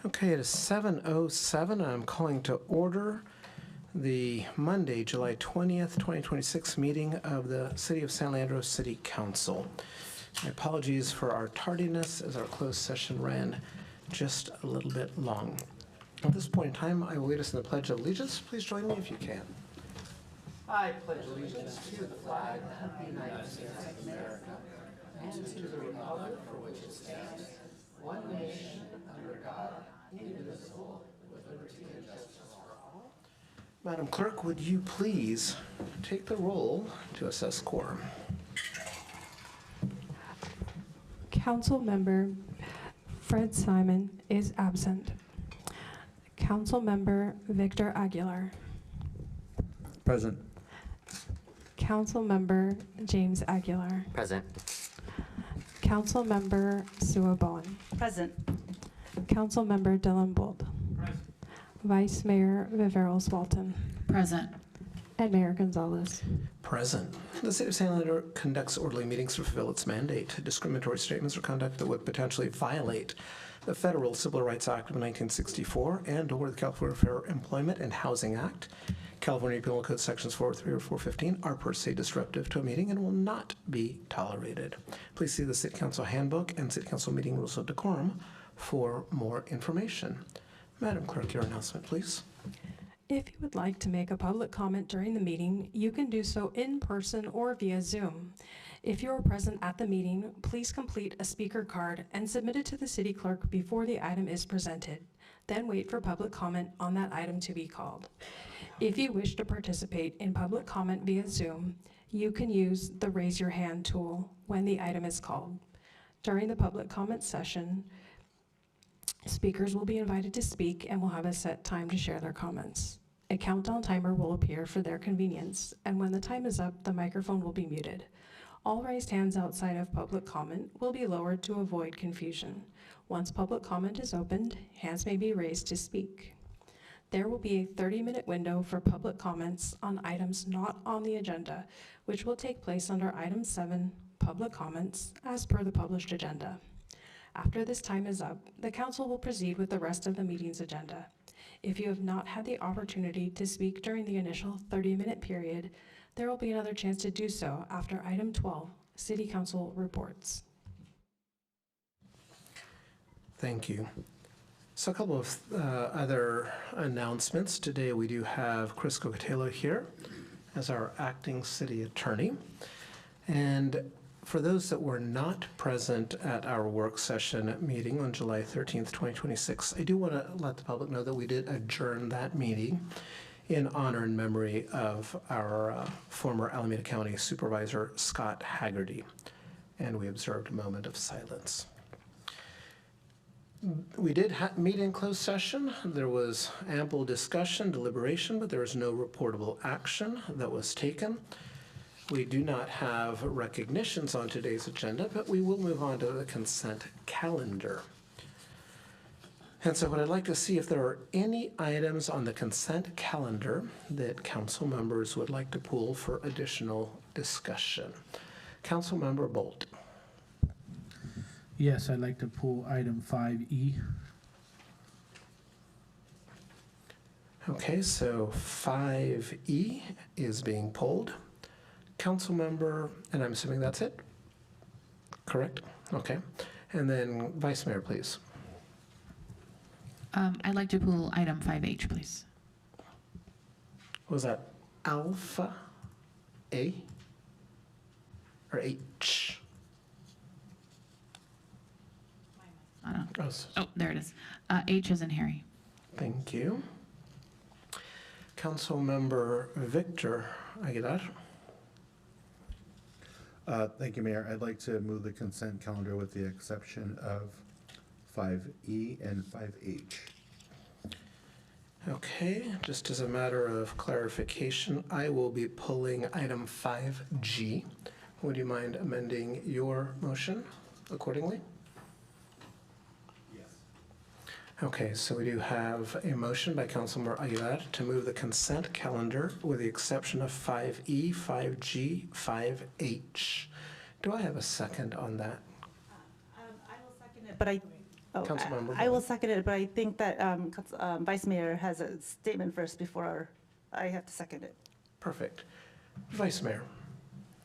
Okay, it is 7:07. I'm calling to order the Monday, July 20th, 2026 meeting of the City of San Leandro City Council. My apologies for our tardiness as our closed session ran just a little bit long. At this point in time, I will lead us in the Pledge of Allegiance. Please join me if you can. I pledge allegiance to the flag of the United States of America and to the republic for which it stands, one nation, under God, indivisible, with liberty and justice for all. Madam Clerk, would you please take the roll to assess quorum? Council member Fred Simon is absent. Council member Victor Aguilar. Present. Council member James Aguilar. Present. Council member Sue Bowen. Present. Council member Dylan Bold. Present. Vice Mayor Viveros Walton. Present. And Mayor Gonzalez. Present. The City of San Leandro conducts orderly meetings to fulfill its mandate. Discriminatory statements or conduct that would potentially violate the Federal Civil Rights Act of 1964 and/or the California Fair Employment and Housing Act, California Penal Code Sections 403 or 415 are per se disruptive to a meeting and will not be tolerated. Please see the City Council Handbook and City Council Meeting Rules of Decorum for more information. Madam Clerk, your announcement, please. If you would like to make a public comment during the meeting, you can do so in person or via Zoom. If you are present at the meeting, please complete a speaker card and submit it to the city clerk before the item is presented. Then wait for public comment on that item to be called. If you wish to participate in public comment via Zoom, you can use the raise your hand tool when the item is called. During the public comment session, speakers will be invited to speak and will have a set time to share their comments. A countdown timer will appear for their convenience, and when the time is up, the microphone will be muted. All raised hands outside of public comment will be lowered to avoid confusion. Once public comment is opened, hands may be raised to speak. There will be a 30-minute window for public comments on items not on the agenda, which will take place under item 7, public comments, as per the published agenda. After this time is up, the council will proceed with the rest of the meeting's agenda. If you have not had the opportunity to speak during the initial 30-minute period, there will be another chance to do so after item 12, City Council reports. Thank you. So a couple of other announcements. Today we do have Chris Cocatello here as our acting city attorney. And for those that were not present at our work session meeting on July 13th, 2026, I do want to let the public know that we did adjourn that meeting in honor and memory of our former Alameda County Supervisor, Scott Haggerty. And we observed a moment of silence. We did meet in closed session. There was ample discussion, deliberation, but there was no reportable action that was taken. We do not have recognitions on today's agenda, but we will move on to the consent calendar. And so what I'd like to see if there are any items on the consent calendar that council members would like to pull for additional discussion. Council Member Bolt. Yes, I'd like to pull item 5E. Okay, so 5E is being pulled. Council member, and I'm assuming that's it? Correct? Okay. And then Vice Mayor, please. I'd like to pull item 5H, please. Was that alpha A or H? Oh, there it is. H as in Harry. Thank you. Council member Victor Aguilar. Thank you, Mayor. I'd like to move the consent calendar with the exception of 5E and 5H. Okay, just as a matter of clarification, I will be pulling item 5G. Would you mind amending your motion accordingly? Yes. Okay, so we do have a motion by Councilmember Aguilar to move the consent calendar with the exception of 5E, 5G, 5H. Do I have a second on that? I will second it, but Oh, Councilmember I will Bowen. second it, but I think that Vice Mayor has a statement first before I have to second it. Perfect. Vice Mayor.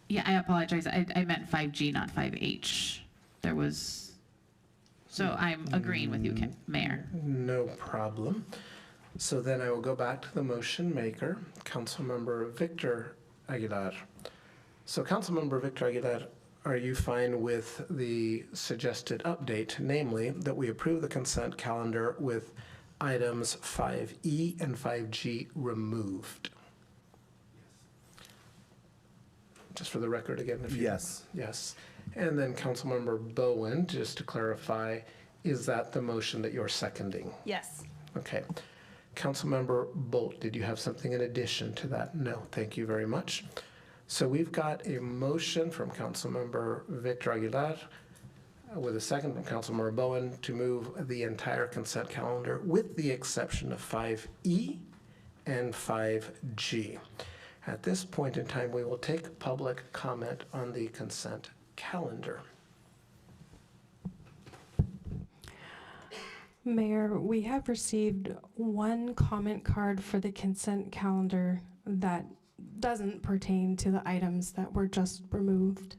Yeah, I apologize. I meant 5G, not 5H. There was, so I'm agreeing with you, Mayor. No problem. So then I will go back to the motion maker, Councilmember Victor Aguilar. So Councilmember Victor Aguilar, are you fine with the suggested update, namely that we approve the consent calendar with items 5E and 5G removed? Just for the record again, if you... Yes. Yes. And then Councilmember Bowen, just to clarify, is that the motion that you're seconding? Yes. Okay. Councilmember Bolt, did you have something in addition to that? No, thank you very much. So we've got a motion from Councilmember Victor Aguilar with a second from Councilmember Bowen to move the entire consent calendar with the exception of 5E and 5G. At this point in time, we will take public comment on the consent calendar. Mayor, we have received one comment card for the consent calendar that doesn't pertain to the items that were just removed.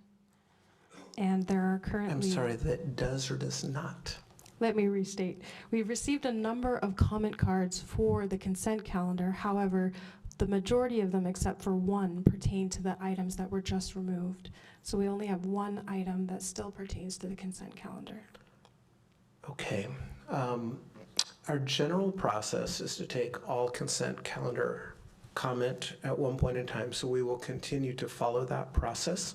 And there are currently... I'm sorry, that does or does not? Let me restate. We've received a number of comment cards for the consent calendar. However, the majority of them, except for one, pertain to the items that were just removed. So we only have one item that still pertains to the consent calendar. Okay. Our general process is to take all consent calendar comment at one point in time, so we will continue to follow that process.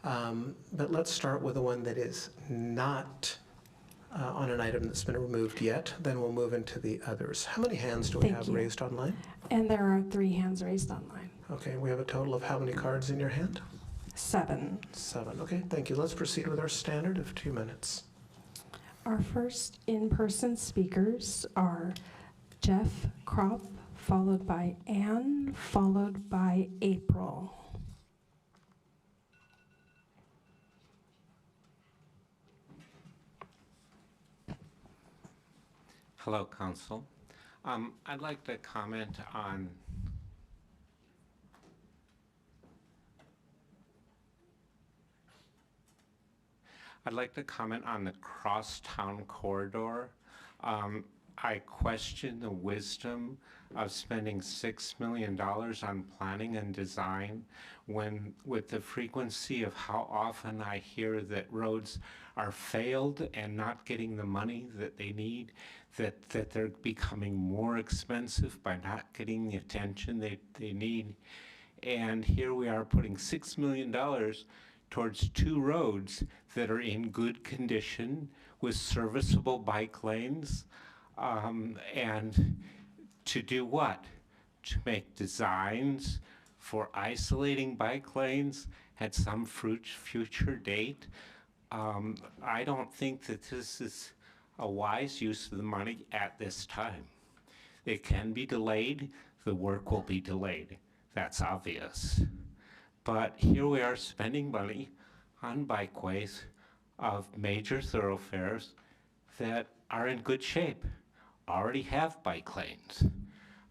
But let's start with the one that is not on an item that's been removed yet, then we'll move into the others. How many hands do we Thank have you. raised online? And there are 3 hands raised online. Okay, we have a total of how many cards in your hand? 7. 7. Okay, thank you. Let's proceed with our standard of 2 minutes. Our first in-person speakers are Jeff Kropp, followed by Ann, followed by April. Hello, Council. I'd like to comment on the crosstown corridor. I question the wisdom of spending $6 million on planning and design when, with the frequency of how often I hear that roads are failed and not getting the money that they need, that they're becoming more expensive by not getting the attention they need. And here we are putting $6 million towards 2 roads that are in good condition with serviceable bike lanes. And to do what? To make designs for isolating bike lanes at some future date. I don't think that this is a wise use of the money at this time. It can be delayed, the work will be delayed. That's obvious. But here we are spending money on bikeways of major thoroughfares that are in good shape, already have bike lanes.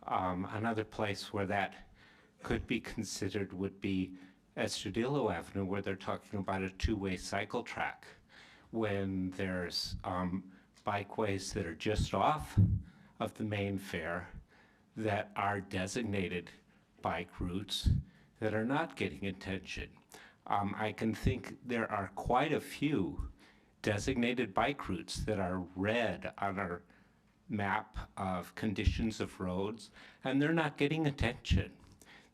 Another place where that could be considered would be Estudillo Avenue, where they're talking about a 2-way cycle track when there's bikeways that are just off of the main fare that are designated bike routes that are not getting attention. I can think there are quite a few designated bike routes that are red on our map of conditions of roads, and they're not getting attention.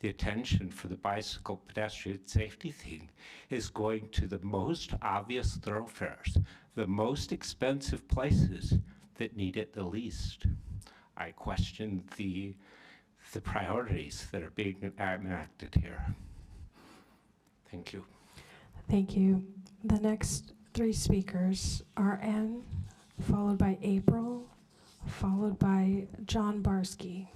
The attention for the bicycle pedestrian safety thing is going to the most obvious thoroughfares, the most expensive places that need it the least. I question the priorities that are being enacted here. Thank you. Thank you. The next 3 speakers are Ann, followed by April, followed by John Barsky.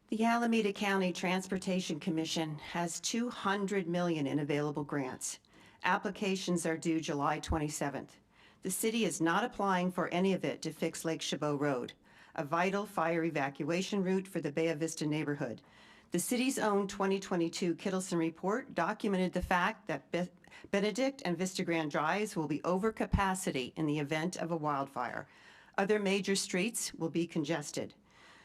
The Alameda County Transportation Commission has $200 million in available grants. Applications are due July 27th. The city is not applying for any of it to fix Lake Chabot Road, a vital fire evacuation route for the Bay Vista neighborhood. The city's own 2022 Kittleson report documented the fact that Benedict and Vista Grand Drives will be over capacity in the event of a wildfire. Other major streets will be congested.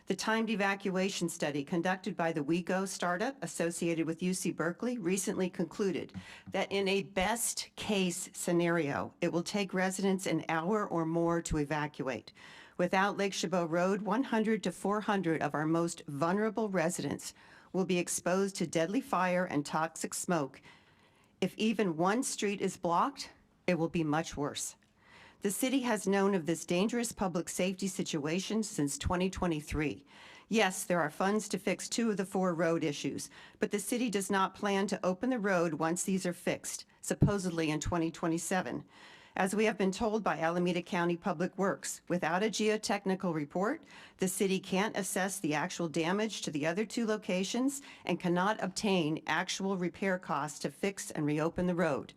The timed evacuation study conducted by the WECO startup associated with UC Berkeley recently concluded that in a best-case scenario, it will take residents an hour or more to evacuate. Without Lake Chabot Road, 100 to 400 of our most vulnerable residents will be exposed to deadly fire and toxic smoke. If even one street is blocked, it will be much worse. The city has known of this dangerous public safety situation since 2023. Yes, there are funds to fix 2 of the 4 road issues, but the city does not plan to open the road once these are fixed, supposedly in 2027. As we have been told by Alameda County Public Works, without a geotechnical report, the city can't assess the actual damage to the other 2 locations and cannot obtain actual repair costs to fix and reopen the road.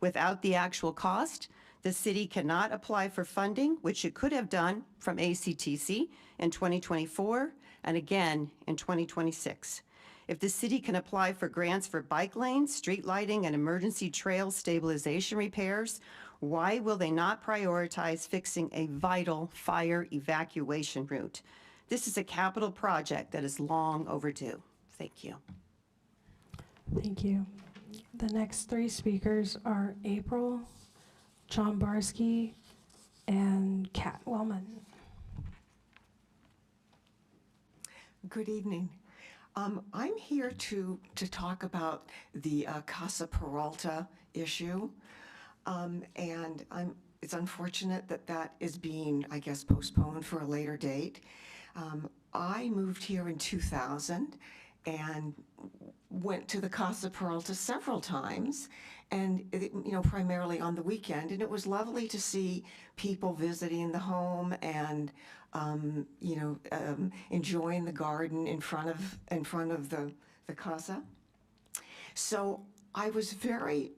Without the actual cost, the city cannot apply for funding, which it could have done from ACTC in 2024 and again in 2026. If the city can apply for grants for bike lanes, street lighting, and emergency trail stabilization repairs, why will they not prioritize fixing a vital fire evacuation route? This is a capital project that is long overdue. Thank you. Thank you. The next 3 speakers are April, John Barsky, and Kat Wellman. Good evening. I'm here to talk about the Casa Peralta issue. And it's unfortunate that is being, I guess, postponed for a later date. I moved here in 2000 and went to the Casa Peralta several times, and primarily on the weekend. And it was lovely to see people visiting the home and enjoying the garden in front of the casa. So I was very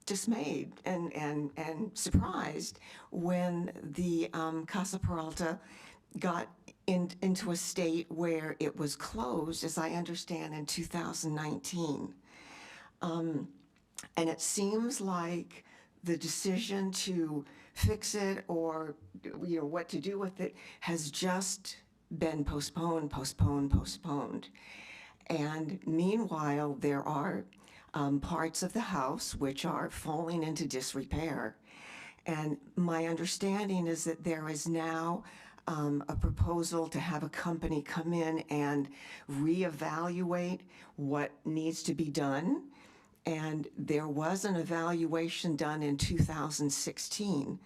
dismayed and surprised when the Casa Peralta got into a state where it was closed, as I understand, in 2019. And it seems like the decision to fix it or what to do with it has just been postponed. And meanwhile, there are parts of the house which are falling into disrepair. And my understanding is that there is now a proposal to have a company come in and reevaluate what needs to be done. And there was an evaluation done in 2016.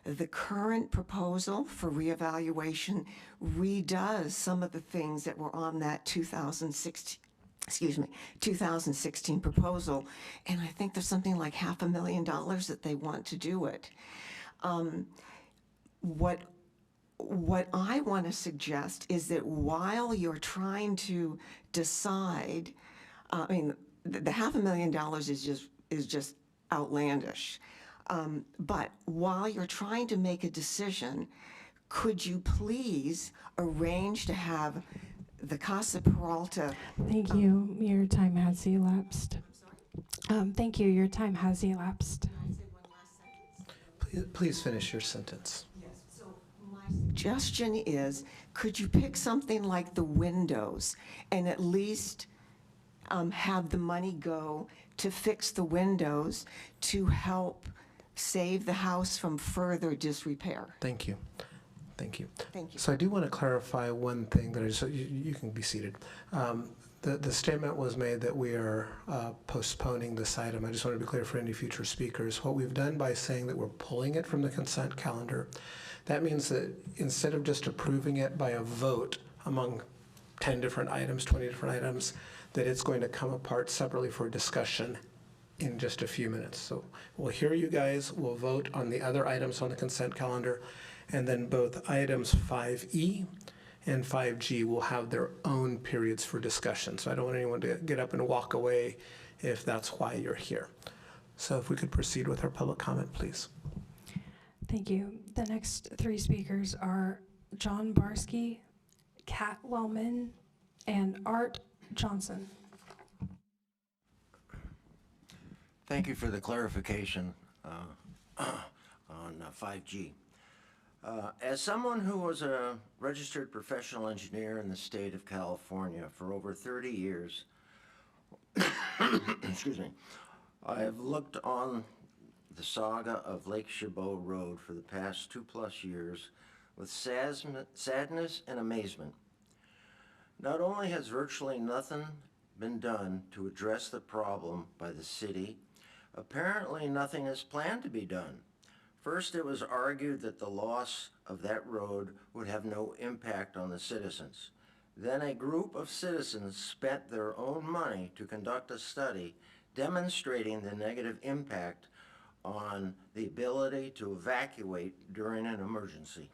The current proposal for reevaluation redoes some of the things that were on that 2016 proposal, and I think there's something like $500,000 that they want to do it. What I want to suggest is that while you're trying to decide, the $500,000 is just outlandish. But while you're trying to make a decision, could you please arrange to have the Casa Peralta? Thank you. Your time has elapsed. Thank you. Your time has elapsed. Please finish your sentence. Yes. So my suggestion is, could you pick something like the windows and at least have the money go to fix the windows to help save the house from further disrepair? Thank you. Thank you. Thank you. So I do want to clarify one thing that is, you can be seated. The statement was made that we are postponing this item. I just want to be clear for any future speakers. What we've done by saying that we're pulling it from the consent calendar, that means that instead of just approving it by a vote among 10 different items, 20 different items, that it's going to come apart separately for discussion in just a few minutes. So we'll hear you guys, we'll vote on the other items on the consent calendar, and then both items 5E and 5G will have their own periods for discussion. So I don't want anyone to get up and walk away if that's why you're here. So if we could proceed with our public comment, please. Thank you. The next three speakers are John Barsky, Kat Wellman, and Art Johnson. Thank you for the clarification on 5G. As someone who was a registered professional engineer in the state of California for over 30 years, excuse me, I have looked on the saga of Lake Chabot Road for the past 2+ years with sadness and amazement. Not only has virtually nothing been done to address the problem by the city, apparently nothing is planned to be done. First, it was argued that the loss of that road would have no impact on the citizens. Then a group of citizens spent their own money to conduct a study demonstrating the negative impact on the ability to evacuate during an emergency.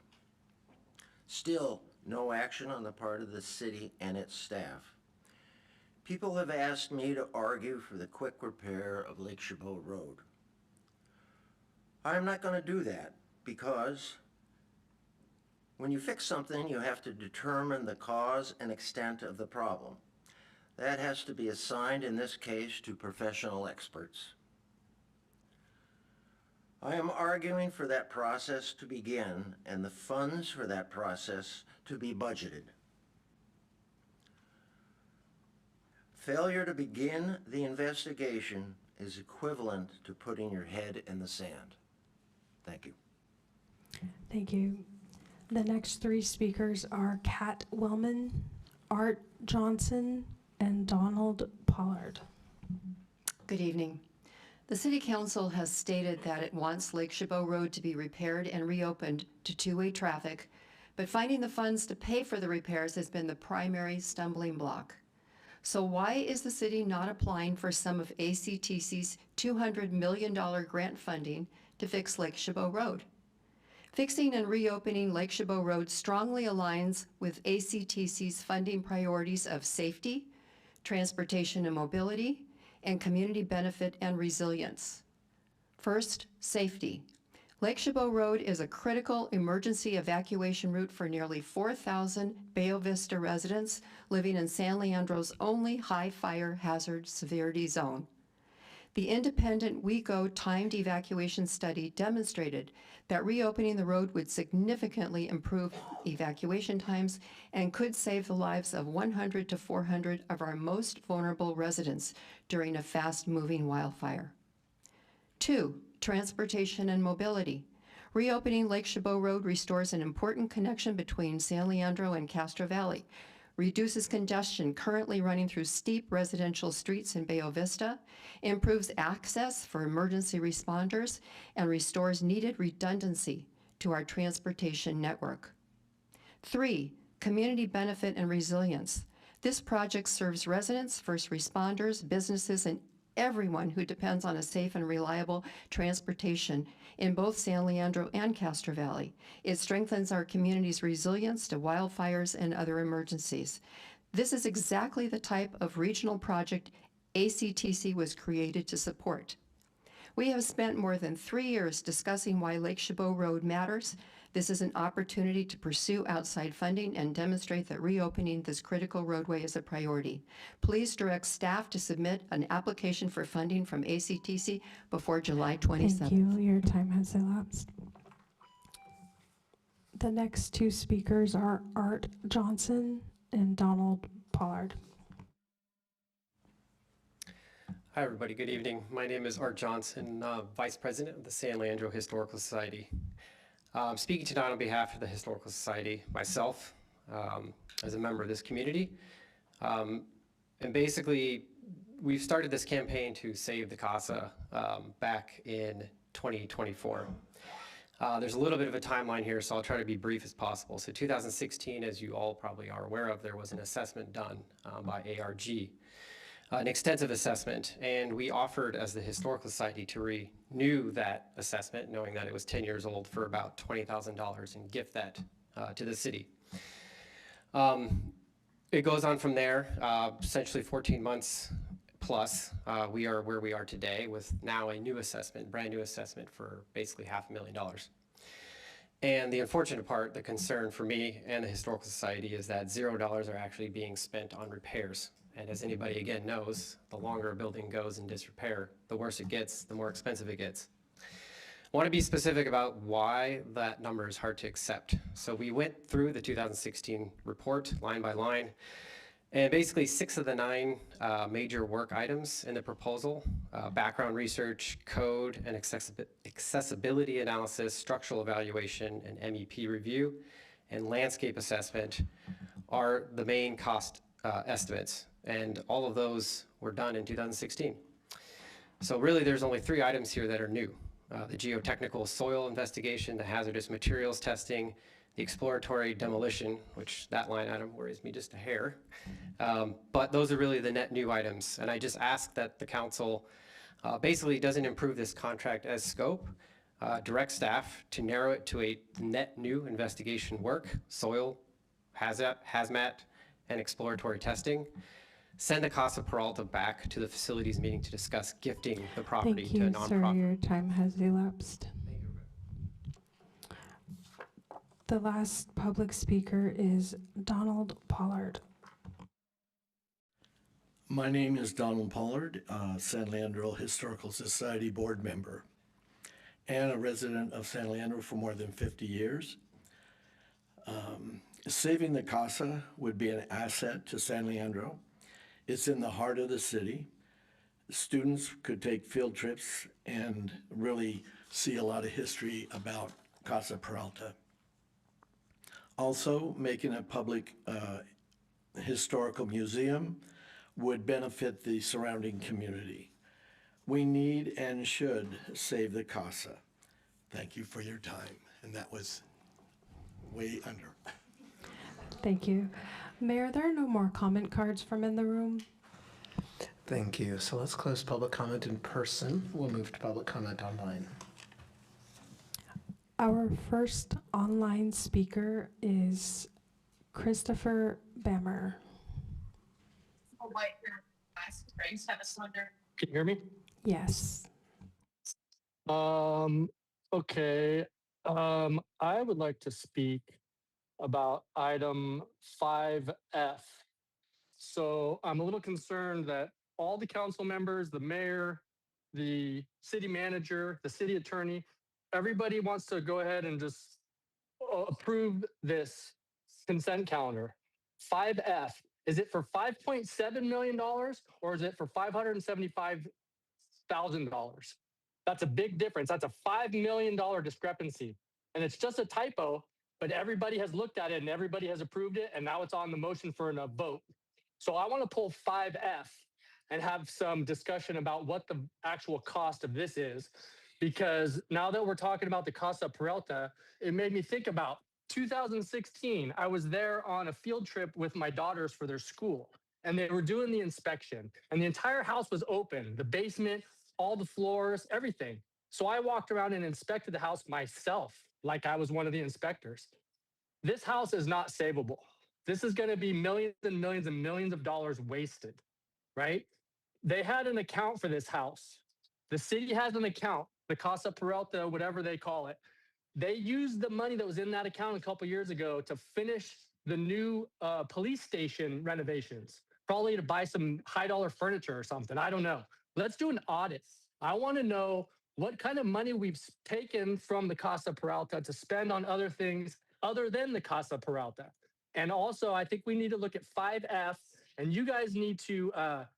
Still, no action on the part of the city and its staff. People have asked me to argue for the quick repair of Lake Chabot Road. I'm not going to do that because when you fix something, you have to determine the cause and extent of the problem. That has to be assigned, in this case, to professional experts. I am arguing for that process to begin and the funds for that process to be budgeted. Failure to begin the investigation is equivalent to putting your head in the sand. Thank you. Thank you. The next three speakers are Kat Wellman, Art Johnson, and Donald Pollard. Good evening. The City Council has stated that it wants Lake Chabot Road to be repaired and reopened to two-way traffic, but finding the funds to pay for the repairs has been the primary stumbling block. So why is the city not applying for some of ACTC's $200 million grant funding to fix Lake Chabot Road? Fixing and reopening Lake Chabot Road strongly aligns with ACTC's funding priorities of safety, transportation and mobility, and community benefit and resilience. First, safety. Lake Chabot Road is a critical emergency evacuation route for nearly 4,000 Bayo Vista residents living in San Leandro's only high fire hazard severity zone. The independent WeGo timed evacuation study demonstrated that reopening the road would significantly improve evacuation times and could save the lives of 100 to 400 of our most vulnerable residents during a fast-moving wildfire. 2, transportation and mobility. Reopening Lake Chabot Road restores an important connection between San Leandro and Castro Valley, reduces congestion currently running through steep residential streets in Bayo Vista, improves access for emergency responders, and restores needed redundancy to our transportation network. 3, community benefit and resilience. This project serves residents, first responders, businesses, and everyone who depends on a safe and reliable transportation in both San Leandro and Castro Valley. It strengthens our community's resilience to wildfires and other emergencies. This is exactly the type of regional project ACTC was created to support. We have spent more than 3 years discussing why Lake Chabot Road matters. This is an opportunity to pursue outside funding and demonstrate that reopening this critical roadway is a priority. Please direct staff to submit an application for funding from ACTC before July 27th. Thank you. Your time has elapsed. The next two speakers are Art Johnson and Donald Pollard. Hi, everybody. Good evening. My name is Art Johnson, Vice President of the San Leandro Historical Society. I'm speaking tonight on behalf of the Historical Society, myself, as a member of this community. And basically, we've started this campaign to save the Casa back in 2024. There's a little bit of a timeline here, so I'll try to be brief as possible. So 2016, as you all probably are aware of, there was an assessment done by ARG. An extensive assessment, and we offered as the Historical Society to renew that assessment, knowing that it was 10 years old, for about $20,000 and gift that to the city. It goes on from there, essentially 14 months plus, we are where we are today with now a new assessment, brand new assessment for basically $500,000. And the unfortunate part, the concern for me and the Historical Society is that $0 are actually being spent on repairs. And as anybody again knows, the longer a building goes in disrepair, the worse it gets, the more expensive it gets. I want to be specific about why that number is hard to accept. So we went through the 2016 report line by line, and basically 6 of the 9 major work items in the proposal, background research, code and accessibility analysis, structural evaluation and MEP review, and landscape assessment are the main cost estimates. And all of those were done in 2016. So really there's only 3 items here that are new. The geotechnical soil investigation, the hazardous materials testing, the exploratory demolition, which that line item worries me just a hair. But those are really the net new items. And I just ask that the council basically doesn't improve this contract as scope, direct staff to narrow it to a net new investigation work, soil, hazmat, and exploratory testing. Send the Casa Peralta back to the facilities meeting to discuss gifting the property Thank to a you, nonprofit. sir. Your time has elapsed. The last public speaker is Donald Pollard. My name is Donald Pollard, San Leandro Historical Society board member and a resident of San Leandro for more than 50 years. Saving the Casa would be an asset to San Leandro. It's in the heart of the city. Students could take field trips and really see a lot of history about Casa Peralta. Also, making a public historical museum would benefit the surrounding community. We need and should save the Casa. Thank you for your time. And that was way under. Thank you. Mayor, there are no more comment cards from in the room. Thank you. So let's close public comment in person. We'll move to public comment online. Our first online speaker is Christopher Bammer. Can you hear me? Yes. Okay. I would like to speak about item 5F. So I'm a little concerned that all the council members, the mayor, the city manager, the city attorney, everybody wants to go ahead and just approve this consent calendar. 5F, is it for $5.7 million or is it for $575,000? That's a big difference. That's a $5 million discrepancy. And it's just a typo, but everybody has looked at it and everybody has approved it. And now it's on the motion for a vote. So I want to pull 5F and have some discussion about what the actual cost of this is. Because now that we're talking about the Casa Peralta, it made me think about 2016. I was there on a field trip with my daughters for their school, and they were doing the inspection, and the entire house was open, the basement, all the floors, everything. So I walked around and inspected the house myself, like I was one of the inspectors. This house is not savable. This is going to be millions and millions and millions of dollars wasted, right? They had an account for this house. The city has an account, the Casa Peralta, whatever they call it. They used the money that was in that account a couple years ago to finish the new police station renovations, probably to buy some high-dollar furniture or something. I don't know. Let's do an audit. I want to know what kind of money we've taken from the Casa Peralta to spend on other things other than the Casa Peralta. And also, I think we need to look at 5F, and you guys need to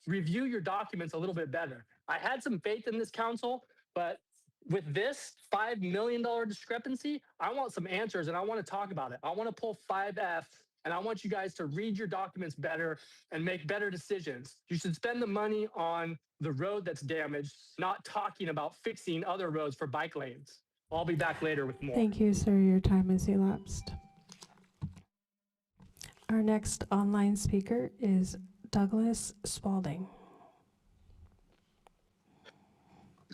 review your documents a little bit better. I had some faith in this council, but with this $5 million discrepancy, I want some answers and I want to talk about it. I want to pull 5F and I want you guys to read your documents better and make better decisions. You should spend the money on the road that's damaged, not talking about fixing other roads for bike lanes. I'll be back later with more. Thank you, sir. Your time has elapsed. Our next online speaker is Douglas Spalding.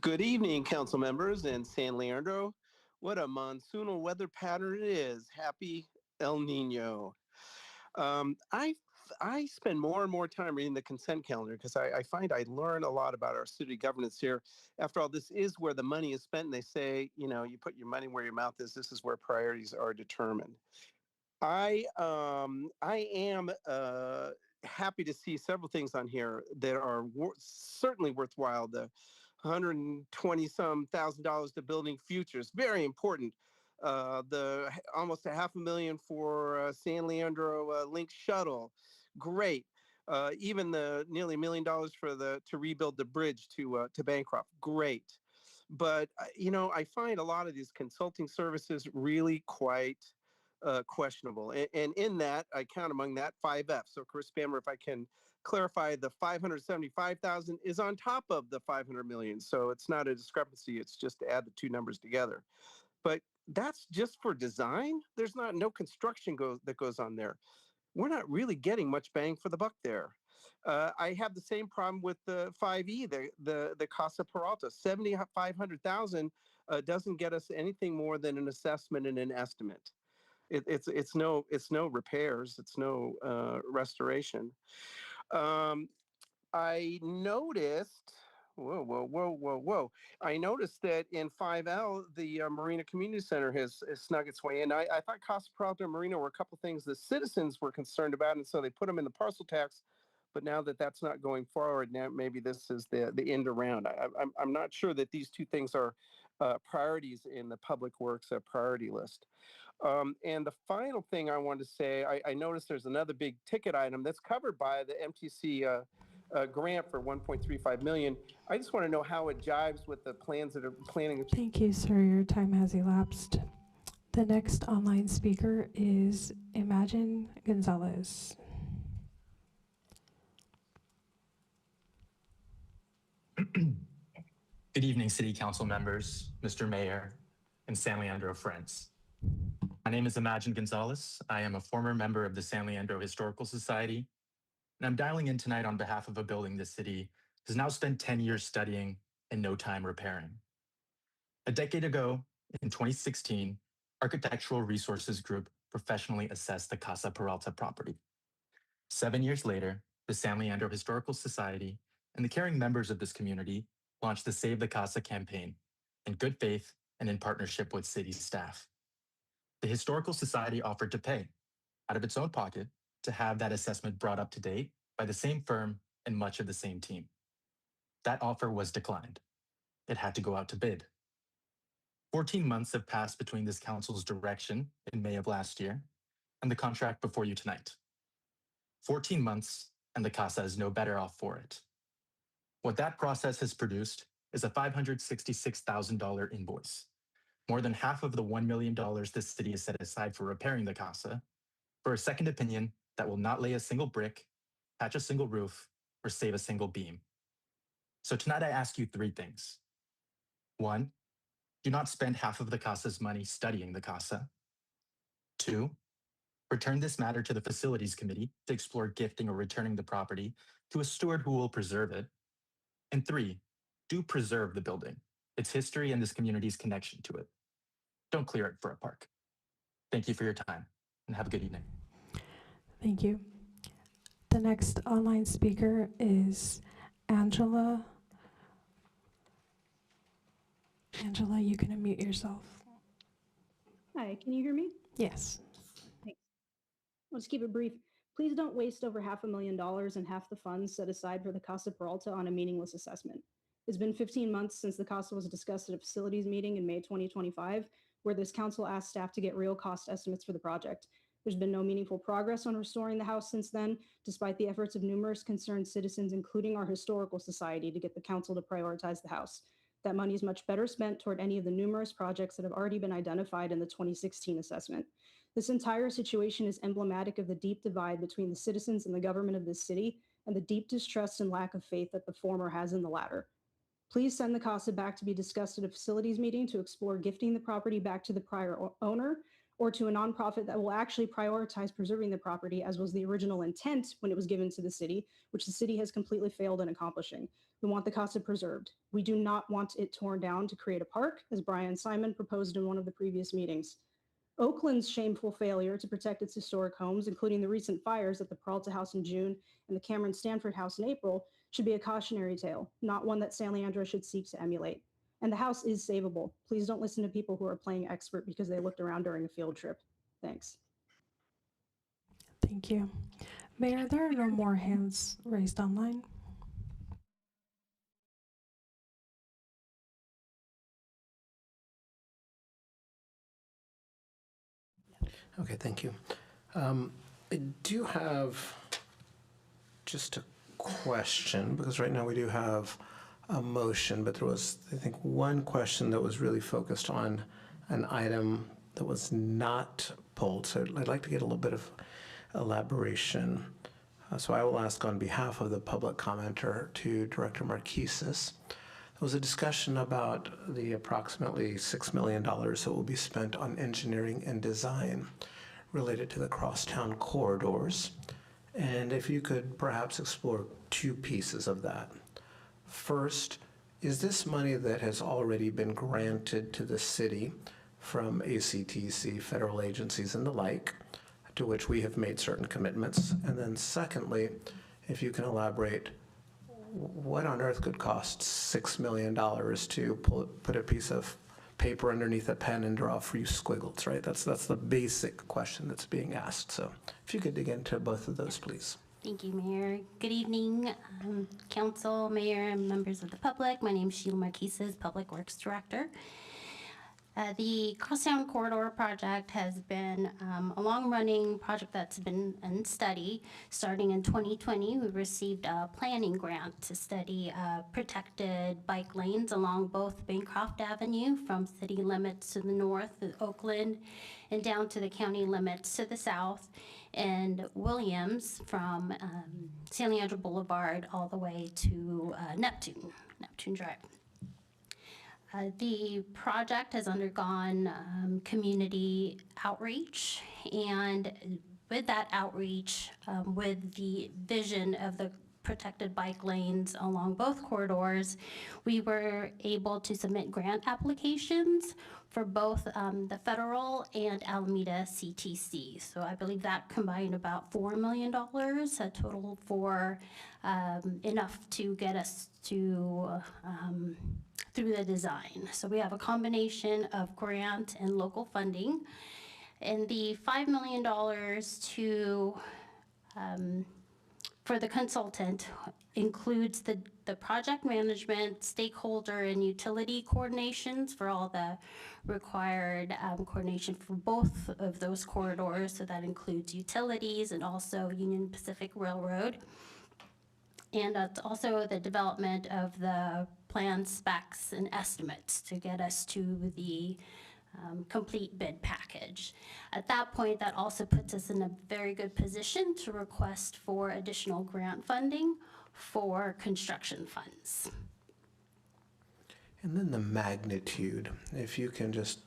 Good evening, council members and San Leandro. What a monsoonal weather pattern it is. Happy El Nino. I I spend more and more time reading the consent calendar because I find I learn a lot about our city governance here. After all, this is where the money is spent. And they say, you know, you put your money where your mouth is. This is where priorities are determined. I am happy to see several things on here that are certainly worthwhile. The $120-some thousand to building futures, very important. The almost $500,000 for San Leandro Link shuttle, great. Even the nearly $1 million for to rebuild the bridge to Bancroft, great. But you know, I find a lot of these consulting services really quite questionable. And in that, I count among that 5F. So Chris Spammer, if I can clarify, the 575,000 is on top of the 500 million. So it's not a discrepancy. It's just to add the two numbers together. But that's just for design. There's no construction that goes on there. We're not really getting much bang for the buck there. I have the same problem with the 5E, the Casa Peralta. 7,500,000 doesn't get us anything more than an assessment and an estimate. It's no repairs. It's no restoration. I noticed. Whoa. I noticed that in 5L, the Marina Community Center has snuck its way in. I thought Casa Peralta and Marina were a couple things the citizens were concerned about, and so they put them in the parcel tax. But now that that's not going forward, now maybe this is the end around. I'm not sure that these two things are priorities in the Public Works priority list. And the final thing I wanted to say, I noticed there's another big ticket item that's covered by the MTC grant for $1.35 million. I just want to know how it jives with the plans that are planning. Thank you, sir. Your time has elapsed. The next online speaker is Imagine Gonzalez. Good evening, City Council members, Mr. Mayor, and San Leandro friends. My name is Imagine Gonzalez. I am a former member of the San Leandro Historical Society, and I'm dialing in tonight on behalf of a building the city has now spent 10 years studying and no time repairing. A decade ago, in 2016, Architectural Resources Group professionally assessed the Casa Peralta property. 7 years later, the San Leandro Historical Society and the caring members of this community launched the Save the Casa campaign in good faith and in partnership with city staff. The Historical Society offered to pay, out of its own pocket, to have that assessment brought up to date by the same firm and much of the same team. That offer was declined. It had to go out to bid. 14 months have passed between this council's direction in May of last year and the contract before you tonight. 14 months, and the Casa is no better off for it. What that process has produced is a $566,000 invoice, more than half of the $1 million the city has set aside for repairing the Casa, for a second opinion that will not lay a single brick, patch a single roof, or save a single beam. So tonight I ask you three things. 1, do not spend half of the Casa's money studying the Casa. 2, return this matter to the Facilities Committee to explore gifting or returning the property to a steward who will preserve it. And 3, do preserve the building, its history and this community's connection to it. Don't clear it for a park. Thank you for your time, and have a good evening. Thank you. The next online speaker is Angela. Angela, you can unmute yourself. Hi, can you hear me? Yes. Thanks. I'll just keep it brief. Please don't waste over $500,000 and half the funds set aside for the Casa Peralta on a meaningless assessment. It's been 15 months since the Casa was discussed at a facilities meeting in May 2025, where this council asked staff to get real cost estimates for the project. There's been no meaningful progress on restoring the house since then, despite the efforts of numerous concerned citizens, including our historical society, to get the council to prioritize the house. That money is much better spent toward any of the numerous projects that have already been identified in the 2016 assessment. This entire situation is emblematic of the deep divide between the citizens and the government of this city, and the deep distrust and lack of faith that the former has in the latter. Please send the Casa back to be discussed at a facilities meeting to explore gifting the property back to the prior owner, or to a nonprofit that will actually prioritize preserving the property, as was the original intent when it was given to the city, which the city has completely failed in accomplishing. We want the Casa preserved. We do not want it torn down to create a park, as Brian Simon proposed in one of the previous meetings. Oakland's shameful failure to protect its historic homes, including the recent fires at the Peralta House in June and the Cameron Stanford House in April, should be a cautionary tale, not one that San Leandro should seek to emulate. And the house is savable. Please don't listen to people who are playing expert because they looked around during a field trip. Thanks. Thank you. Mayor, there are no more hands raised online. Okay, thank you. I do have just a question, because right now we do have a motion, but there was, I think, one question that was really focused on an item that was not pulled. So I'd like to get a little bit of elaboration. So I will ask on behalf of the public commenter to Director Marquises. There was a discussion about the approximately $6 million that will be spent on engineering and design related to the crosstown corridors. And if you could perhaps explore two pieces of that. First, is this money that has already been granted to the city from ACTC, federal agencies and the like, to which we have made certain commitments? And then secondly, if you can elaborate, what on earth could cost $6 million to put a piece of paper underneath a pen and draw a few squiggles, right? That's the basic question that's being asked. So if you could dig into both of those, please. Thank you, Mayor. Good evening, Council, Mayor, and members of the public. My name is Sheila Marquises, Public Works Director. The Crosstown Corridor project has been a long-running project that's been in study. Starting in 2020, we received a planning grant to study protected bike lanes along both Bancroft Avenue from city limits to the north, Oakland, and down to the county limits to the south, and Williams from San Leandro Boulevard all the way to Neptune Drive. The project has undergone community outreach, and with that outreach, with the vision of the protected bike lanes along both corridors, we were able to submit grant applications for both the federal and Alameda CTC. So I believe that combined about $4 million, a total for enough to get us to through the design. So we have a combination of grant and local funding. And the $5 million for the consultant includes the project management, stakeholder, and utility coordinations for all the required coordination for both of those corridors. So that includes utilities and also Union Pacific Railroad. And it's also the development of the plan specs and estimates to get us to the complete bid package. At that point, that also puts us in a very good position to request for additional grant funding for construction funds. And then the magnitude, if you can just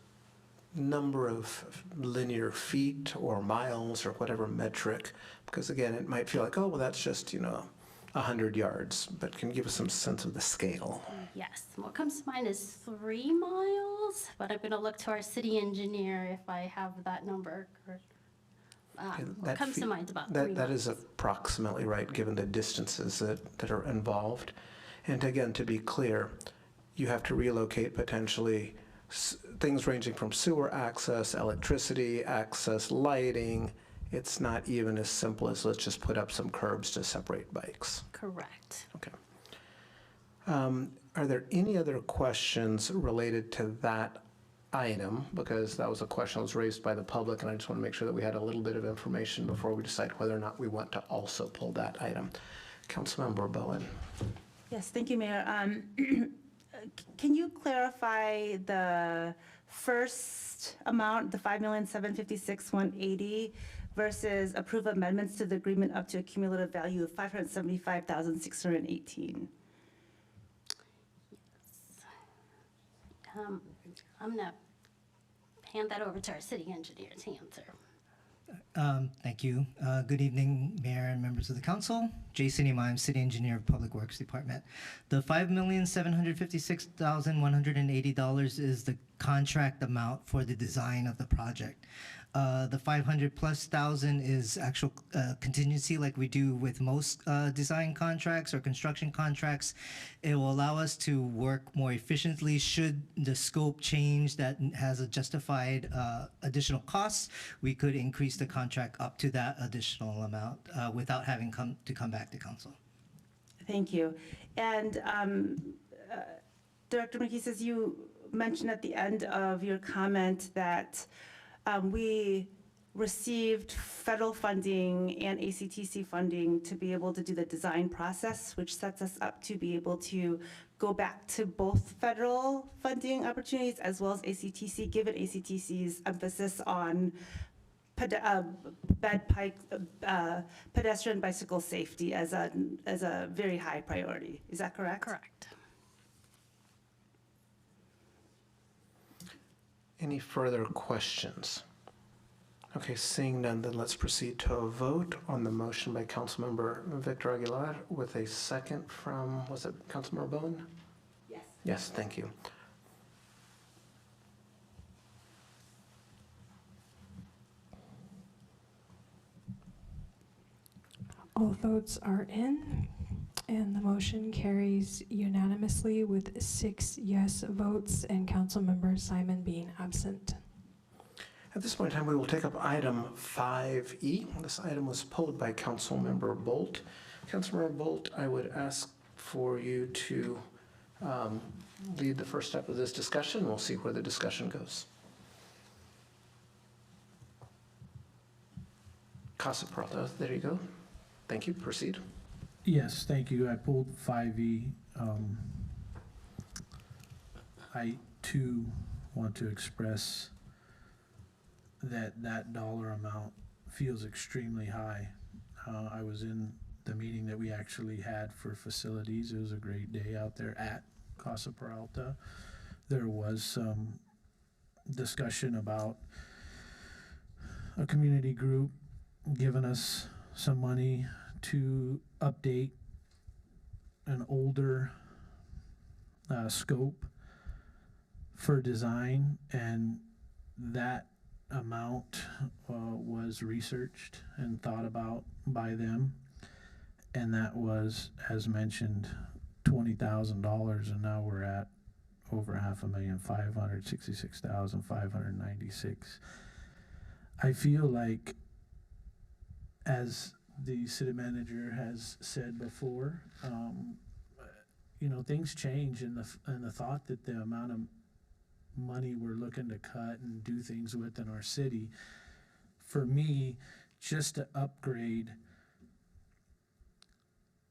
number of linear feet or miles or whatever metric, because again, it might feel like, oh, well, that's just, 100 yards, but can you give us some sense of the scale? Yes, what comes to mind is 3 miles, but I'm gonna look to our city engineer if I have that number. What comes to mind is about 3 miles. That is approximately right, given the distances that are involved. And again, to be clear, you have to relocate potentially things ranging from sewer access, electricity access, lighting. It's not even as simple as let's just put up some curbs to separate bikes. Correct. Okay. Are there any other questions related to that item? Because that was a question that was raised by the public, and I just want to make sure that we had a little bit of information before we decide whether or not we want to also pull that item. Councilmember Bowen. Yes, thank you, Mayor. Can you clarify the first amount, the $5,756,180, versus approve amendments to the agreement up to a cumulative value of $575,618? I'm gonna hand that over to our city engineer to answer. Thank you. Good evening, Mayor and members of the council. Jason Imam, City Engineer of Public Works Department. The $5,756,180 is the contract amount for the design of the project. The 500+ thousand is actual contingency, like we do with most design contracts or construction contracts. It will allow us to work more efficiently should the scope change that has a justified additional costs. We could increase the contract up to that additional amount without having to come back to council. Thank you. And Director McKee says you mentioned at the end of your comment that we received federal funding and ACTC funding to be able to do the design process, which sets us up to be able to go back to both federal funding opportunities as well as ACTC, given ACTC's emphasis on pedestrian bicycle safety as a very high priority. Is that correct? Correct. Any further questions? Okay, seeing none, then let's proceed to a vote on the motion by Councilmember Victor Aguilar with a second from, was it Councilmember Bowen? Yes. Yes, thank you. All votes are in, and the motion carries unanimously with 6 yes votes and Councilmember Simon being absent. At this point in time, we will take up item 5E. This item was pulled by Councilmember Bolt. Councilmember Bolt, I would ask for you to lead the first step of this discussion. We'll see where the discussion goes. Casa Peralta, there you go. Thank you. Proceed. Yes, thank you. I pulled 5E. I too want to express that dollar amount feels extremely high. I was in the meeting that we actually had for facilities. It was a great day out there at Casa Peralta. There was some discussion about a community group giving us some money to update an older scope for design, and that amount was researched and thought about by them, and that was, as mentioned, $20,000, and now we're at over $566,596. I feel like, as the city manager has said before, things change in the thought that the amount of money we're looking to cut and do things with in our city. For me, just to upgrade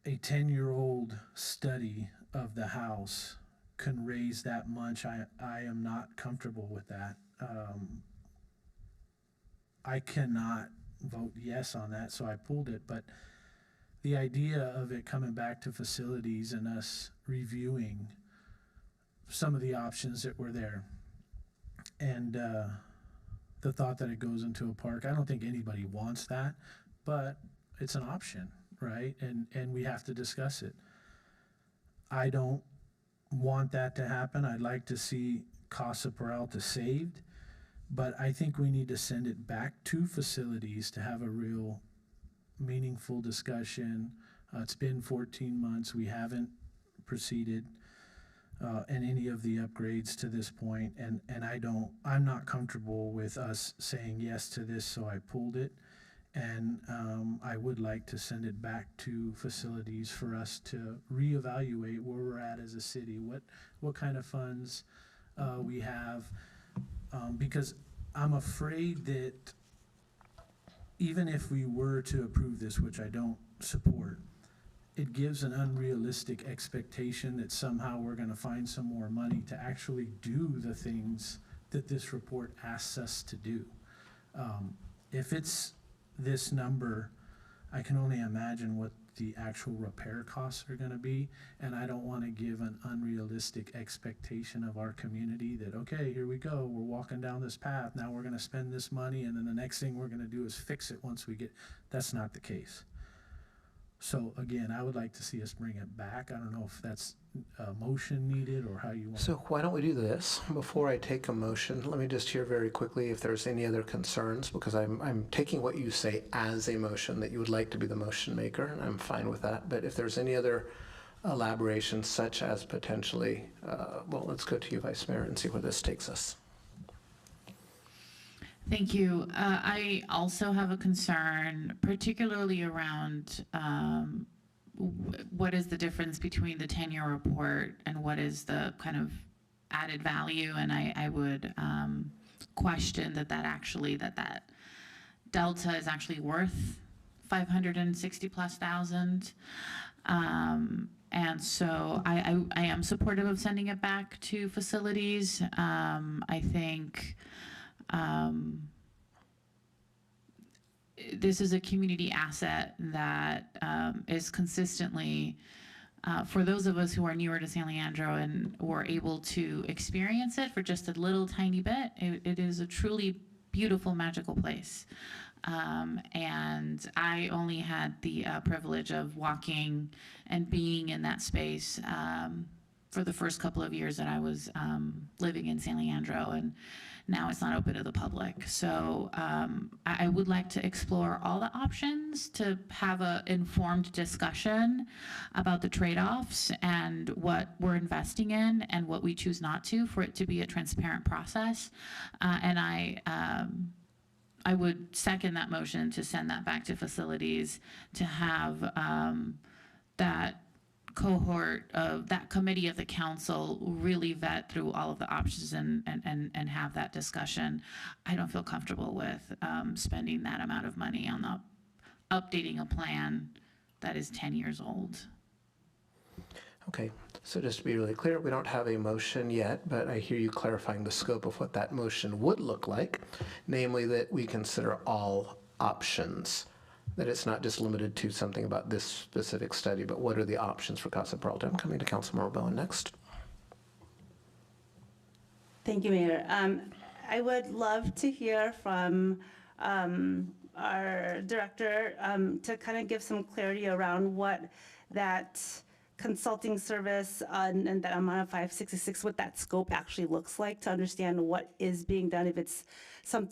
a 10-year-old study of the house can raise that much. I am not comfortable with that. I cannot vote yes on that, so I pulled it. But the idea of it coming back to facilities and us reviewing some of the options that were there, and the thought that it goes into a park, I don't think anybody wants that, but it's an option, right? And we have to discuss it. I don't want that to happen. I'd like to see Casa Peralta saved, but I think we need to send it back to facilities to have a real meaningful discussion. It's been 14 months. We haven't proceeded in any of the upgrades to this point, and I'm not comfortable with us saying yes to this, so I pulled it. And I would like to send it back to facilities for us to reevaluate where we're at as a city, what kind of funds we have, because I'm afraid that even if we were to approve this, which I don't support, it gives an unrealistic expectation that somehow we're going to find some more money to actually do the things that this report asks us to do. If it's this number, I can only imagine what the actual repair costs are gonna be. And I don't wanna give an unrealistic expectation of our community that, okay, here we go, we're walking down this path, now we're gonna spend this money, and then the next thing we're gonna do is fix it once we get, that's not the case. So again, I would like to see us bring it back. I don't know if that's a motion needed or how you want. So why don't we do this? Before I take a motion, let me just hear very quickly if there's any other concerns, because I'm taking what you say as a motion, that you would like to be the motion maker, and I'm fine with that. But if there's any other elaborations, such as potentially, well, let's go to you, Vice Mayor, and see where this takes us. Thank you. I also have a concern, particularly around what is the difference between the 10-year report and what is the kind of added value. And I would question that delta is actually worth 560 plus thousand. And so I am supportive of sending it back to facilities. I think this is a community asset that is consistently, for those of us who are newer to San Leandro and were able to experience it for just a little tiny bit, it is a truly beautiful, magical place. And I only had the privilege of walking and being in that space for the first couple of years that I was living in San Leandro, and now it's not open to the public. So I would like to explore all the options to have an informed discussion about the trade-offs and what we're investing in and what we choose not to, for it to be a transparent process. And I would second that motion to send that back to facilities, to have that cohort of that committee of the council really vet through all of the options and have that discussion. I don't feel comfortable with spending that amount of money on updating a plan that is 10 years old. Okay, so just to be really clear, we don't have a motion yet, but I hear you clarifying the scope of what that motion would look like, namely that we consider all options, that it's not just limited to something about this specific study, but what are the options for Casa Peralta? I'm coming to Councilmember Bowen next. Thank you, Mayor. I would love to hear from our director to kind of give some clarity around what that consulting service and that amount of 566, what that scope actually looks like, to understand what is being done, if it's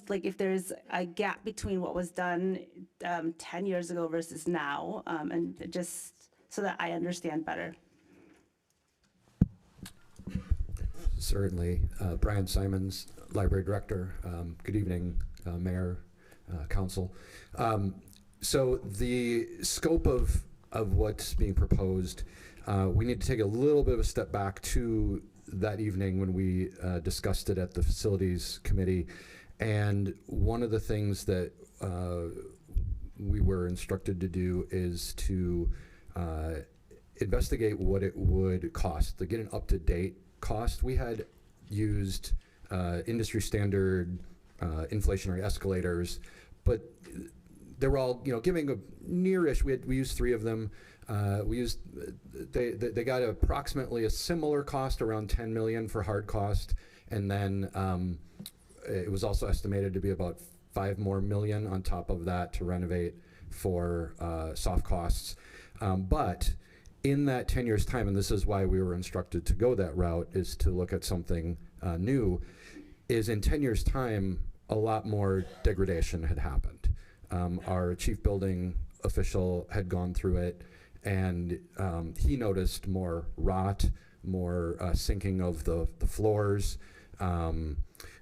if there's a gap between what was done 10 years ago versus now, and just so that I understand better. Certainly. Brian Simons, Library Director. Good evening, Mayor, Council. So the scope of what's being proposed, we need to take a little bit of a step back to that evening when we discussed it at the Facilities Committee. And one of the things that we were instructed to do is to investigate what it would cost to get an up-to-date cost. We had used industry standard inflationary escalators, but they were all, giving a nearish. We used 3 of them. They got approximately a similar cost, around 10 million for hard cost, and then it was also estimated to be about 5 more million on top of that to renovate for soft costs. But in that 10 years time, and this is why we were instructed to go that route, is to look at something new, is in 10 years time, a lot more degradation had happened. Our chief building official had gone through it, and he noticed more rot, more sinking of the floors.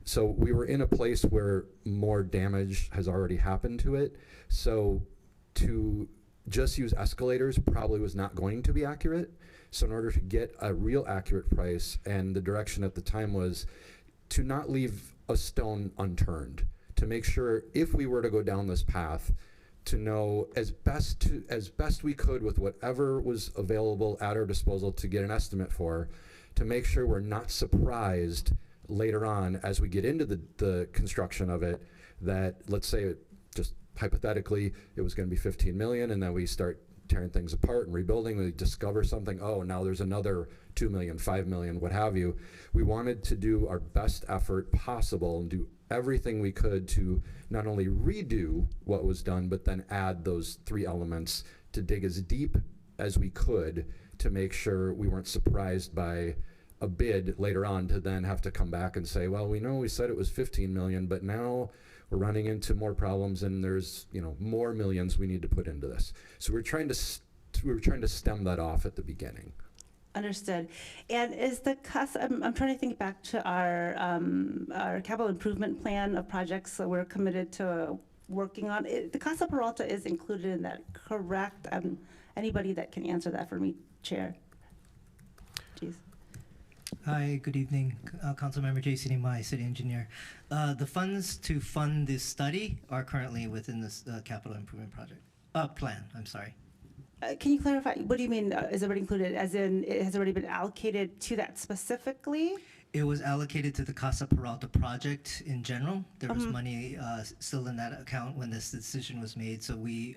So we were in a place where more damage has already happened to it. So to just use escalators probably was not going to be accurate. So in order to get a real accurate price, and the direction at the time was to not leave a stone unturned, to make sure if we were to go down this path, to know as best we could with whatever was available at our disposal to get an estimate for, to make sure we're not surprised later on as we get into the construction of it, that let's say just hypothetically it was going to be 15 million, and then we start tearing things apart and rebuilding, we discover something, oh, now there's another 2 million, 5 million, what have you. We wanted to do our best effort possible and do everything we could to not only redo what was done, but then add those 3 elements to dig as deep as we could to make sure we weren't surprised by a bid later on to then have to come back and say, well, we know we said it was 15 million, but now we're running into more problems and there's, you know, more millions we need to put into this. So we're trying to stem that off at the beginning. Understood. And is the CASA, I'm trying to think back to our capital improvement plan of projects that we're committed to working on. The Casa Peralta is included in that, correct? Anybody that can answer that for me, Chair? Jeez. Hi, good evening. Councilmember J.C. Mai, City Engineer. The funds to fund this study are currently within this capital improvement project plan. I'm sorry. Can you clarify, what do you mean is already included, as in it has already been allocated to that specifically? It was allocated to the Casa Peralta project in general. There was money still in that account when this decision was made, so we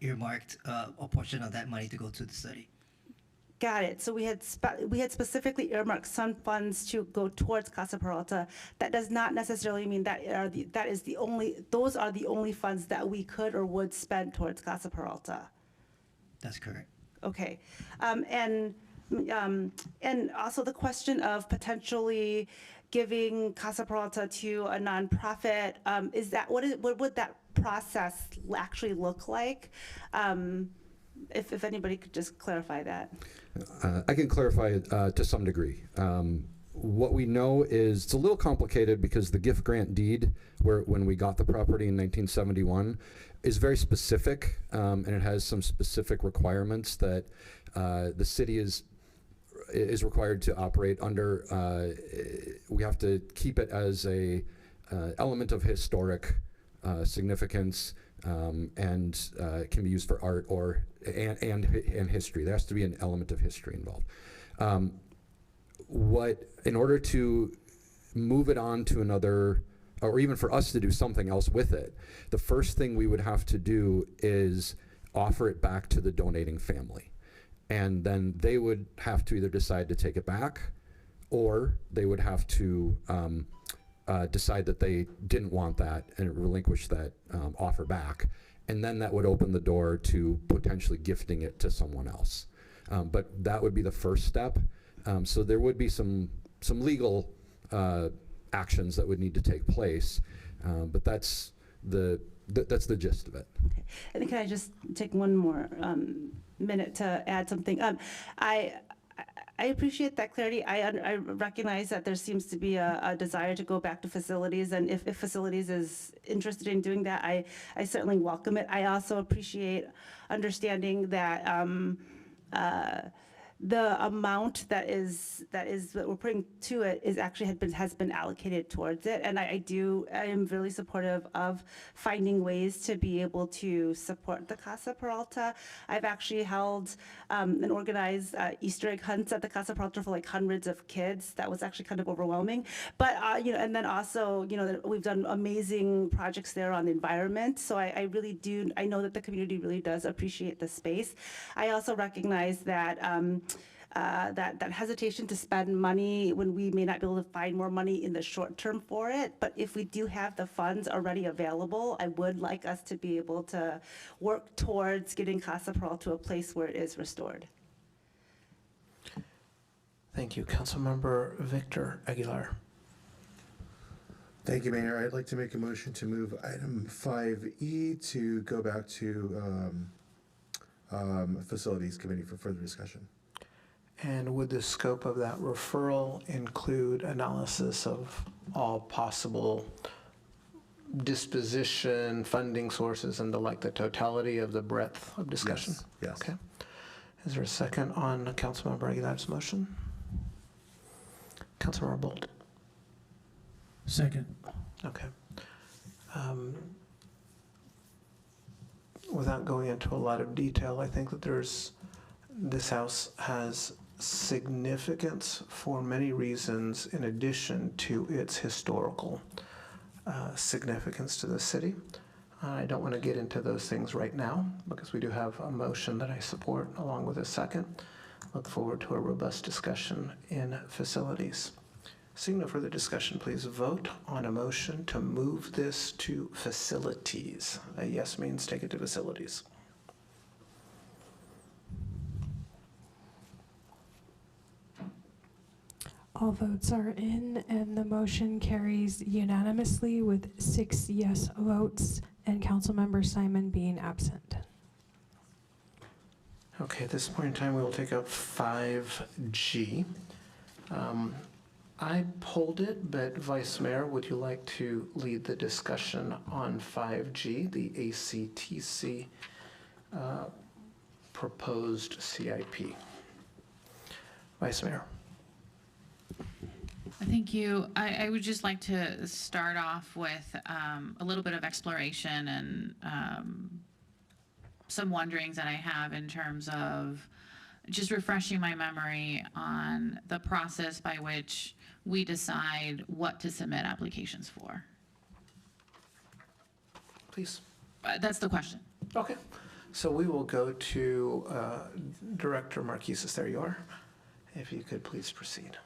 earmarked a portion of that money to go to the study. Got it. So we had specifically earmarked some funds to go towards Casa Peralta. That does not necessarily mean that those are the only funds that we could or would spend towards Casa Peralta. That's correct. Okay. And also the question of potentially giving Casa Peralta to a nonprofit, what would that process actually look like? If anybody could just clarify that. I can clarify to some degree. What we know is it's a little complicated because the gift grant deed, when we got the property in 1971, is very specific, and it has some specific requirements that the city is required to operate under. We have to keep it as a element of historic significance, and can be used for art and history. There has to be an element of history involved. In order to move it on to another, or even for us to do something else with it, the first thing we would have to do is offer it back to the donating family. And then they would have to either decide to take it back, or they would have to decide that they didn't want that and relinquish that offer back. And then that would open the door to potentially gifting it to someone else. But that would be the first step. So there would be some legal actions that would need to take place, but that's the gist of it. Okay. And can I just take one more minute to add something? I appreciate that clarity. I recognize that there seems to be a desire to go back to facilities, and if facilities is interested in doing that, I certainly welcome it. I also appreciate understanding that the amount that we're putting to it is actually has been allocated towards it, and I am really supportive of finding ways to be able to support the Casa Peralta. I've actually held and organized Easter egg hunts at the Casa Peralta for like hundreds of kids. That was actually kind of overwhelming, but and then also we've done amazing projects there on the environment. So I really do. I know that the community really does appreciate the space. I also recognize that. That hesitation to spend money when we may not be able to find more money in the short term for it. But if we do have the funds already available, I would like us to be able to work towards getting Casa Peralta to a place where it is restored. Thank you. Councilmember Victor Aguilar. Thank you, Mayor. I'd like to make a motion to move item 5E to go back to Facilities Committee for further discussion. And would the scope of that referral include analysis of all possible disposition, funding sources, and the totality of the breadth of discussion? Yes. Okay. Is there a second on Councilmember Aguilar's motion? Councilmember Bolt. Second. Okay. Without going into a lot of detail, I think that this house has significance for many reasons in addition to its historical significance to the city. I don't want to get into those things right now because we do have a motion that I support along with a second. Look forward to a robust discussion in facilities. Seeing no further discussion, please vote on a motion to move this to facilities. A yes means take it to facilities. All votes are in, and the motion carries unanimously with 6 yes votes and Councilmember Simon being absent. Okay, at this point in time, we will take up 5G. I pulled it, but Vice Mayor, would you like to lead the discussion on 5G, the ACTC proposed CIP? Vice Mayor. Thank you. I would just like to start off with a little bit of exploration and some wonderings that I have in terms of just refreshing my memory on the process by which we decide what to submit applications for. Please. That's the question. Okay. So we will go to Director Marquises. There you are. If you could please proceed.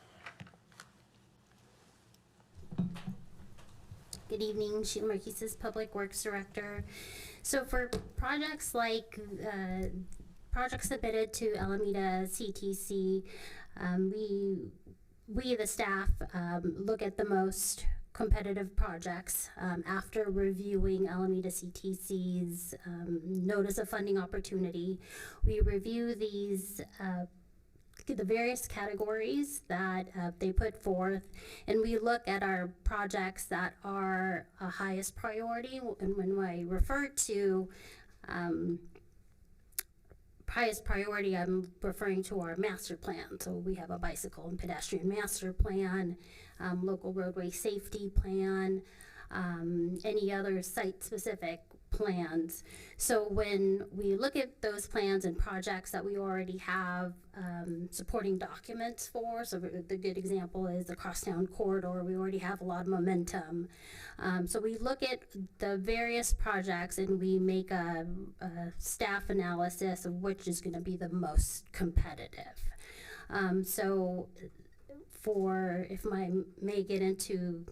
Good evening, Sheila Marquises, Public Works Director. So for projects like projects submitted to Alameda CTC, we the staff look at the most competitive projects after reviewing Alameda CTC's notice of funding opportunity. We review these the various categories that they put forth, and we look at our projects that are highest priority. And when I refer to highest priority, I'm referring to our master plan. So we have a bicycle and pedestrian master plan, local roadway safety plan, any other site-specific plans. So when we look at those plans and projects that we already have supporting documents for, so the good example is the Crosstown Corridor, we already have a lot of momentum. So we look at the various projects and we make a staff analysis of which is going to be the most competitive. So for, if I may get into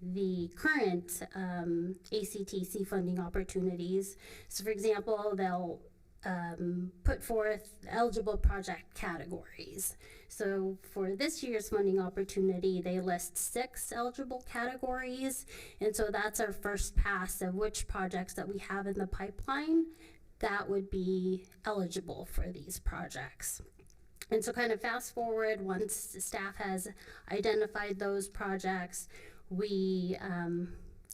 the current ACTC funding opportunities. So for example, they'll put forth eligible project categories. So for this year's funding opportunity, they list 6 eligible categories. And so that's our first pass of which projects that we have in the pipeline that would be eligible for these projects. And so kind of fast forward, once the staff has identified those projects, we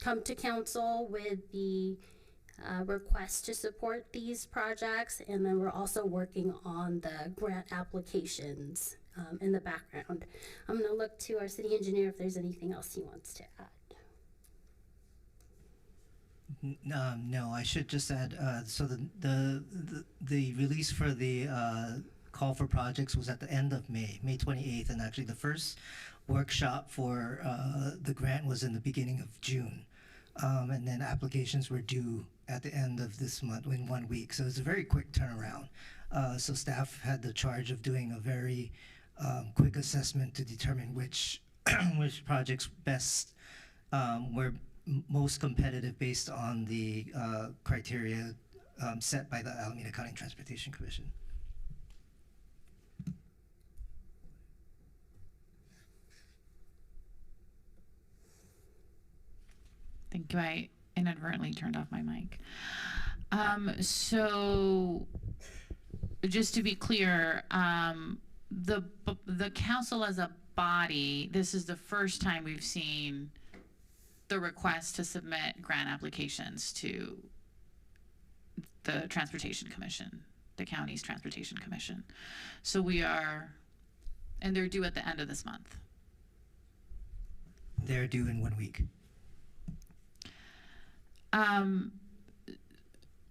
come to council with the request to support these projects, and then we're also working on the grant applications in the background. I'm going to look to our city engineer if there's anything else he wants to add. No, I should just add, so the release for the call for projects was at the end of May 28th, and actually the first workshop for the grant was in the beginning of June. And then applications were due at the end of this month in 1 week. So it's a very quick turnaround. So staff had the charge of doing a very quick assessment to determine which which projects best were most competitive based on the criteria set by the Alameda County Transportation Commission. Thank you. I inadvertently turned off my mic. So just to be clear, the council as a body, this is the first time we've seen the request to submit grant applications to the Transportation Commission, the county's Transportation Commission. So we are, and they're due at the end of this month. They're due in 1 week.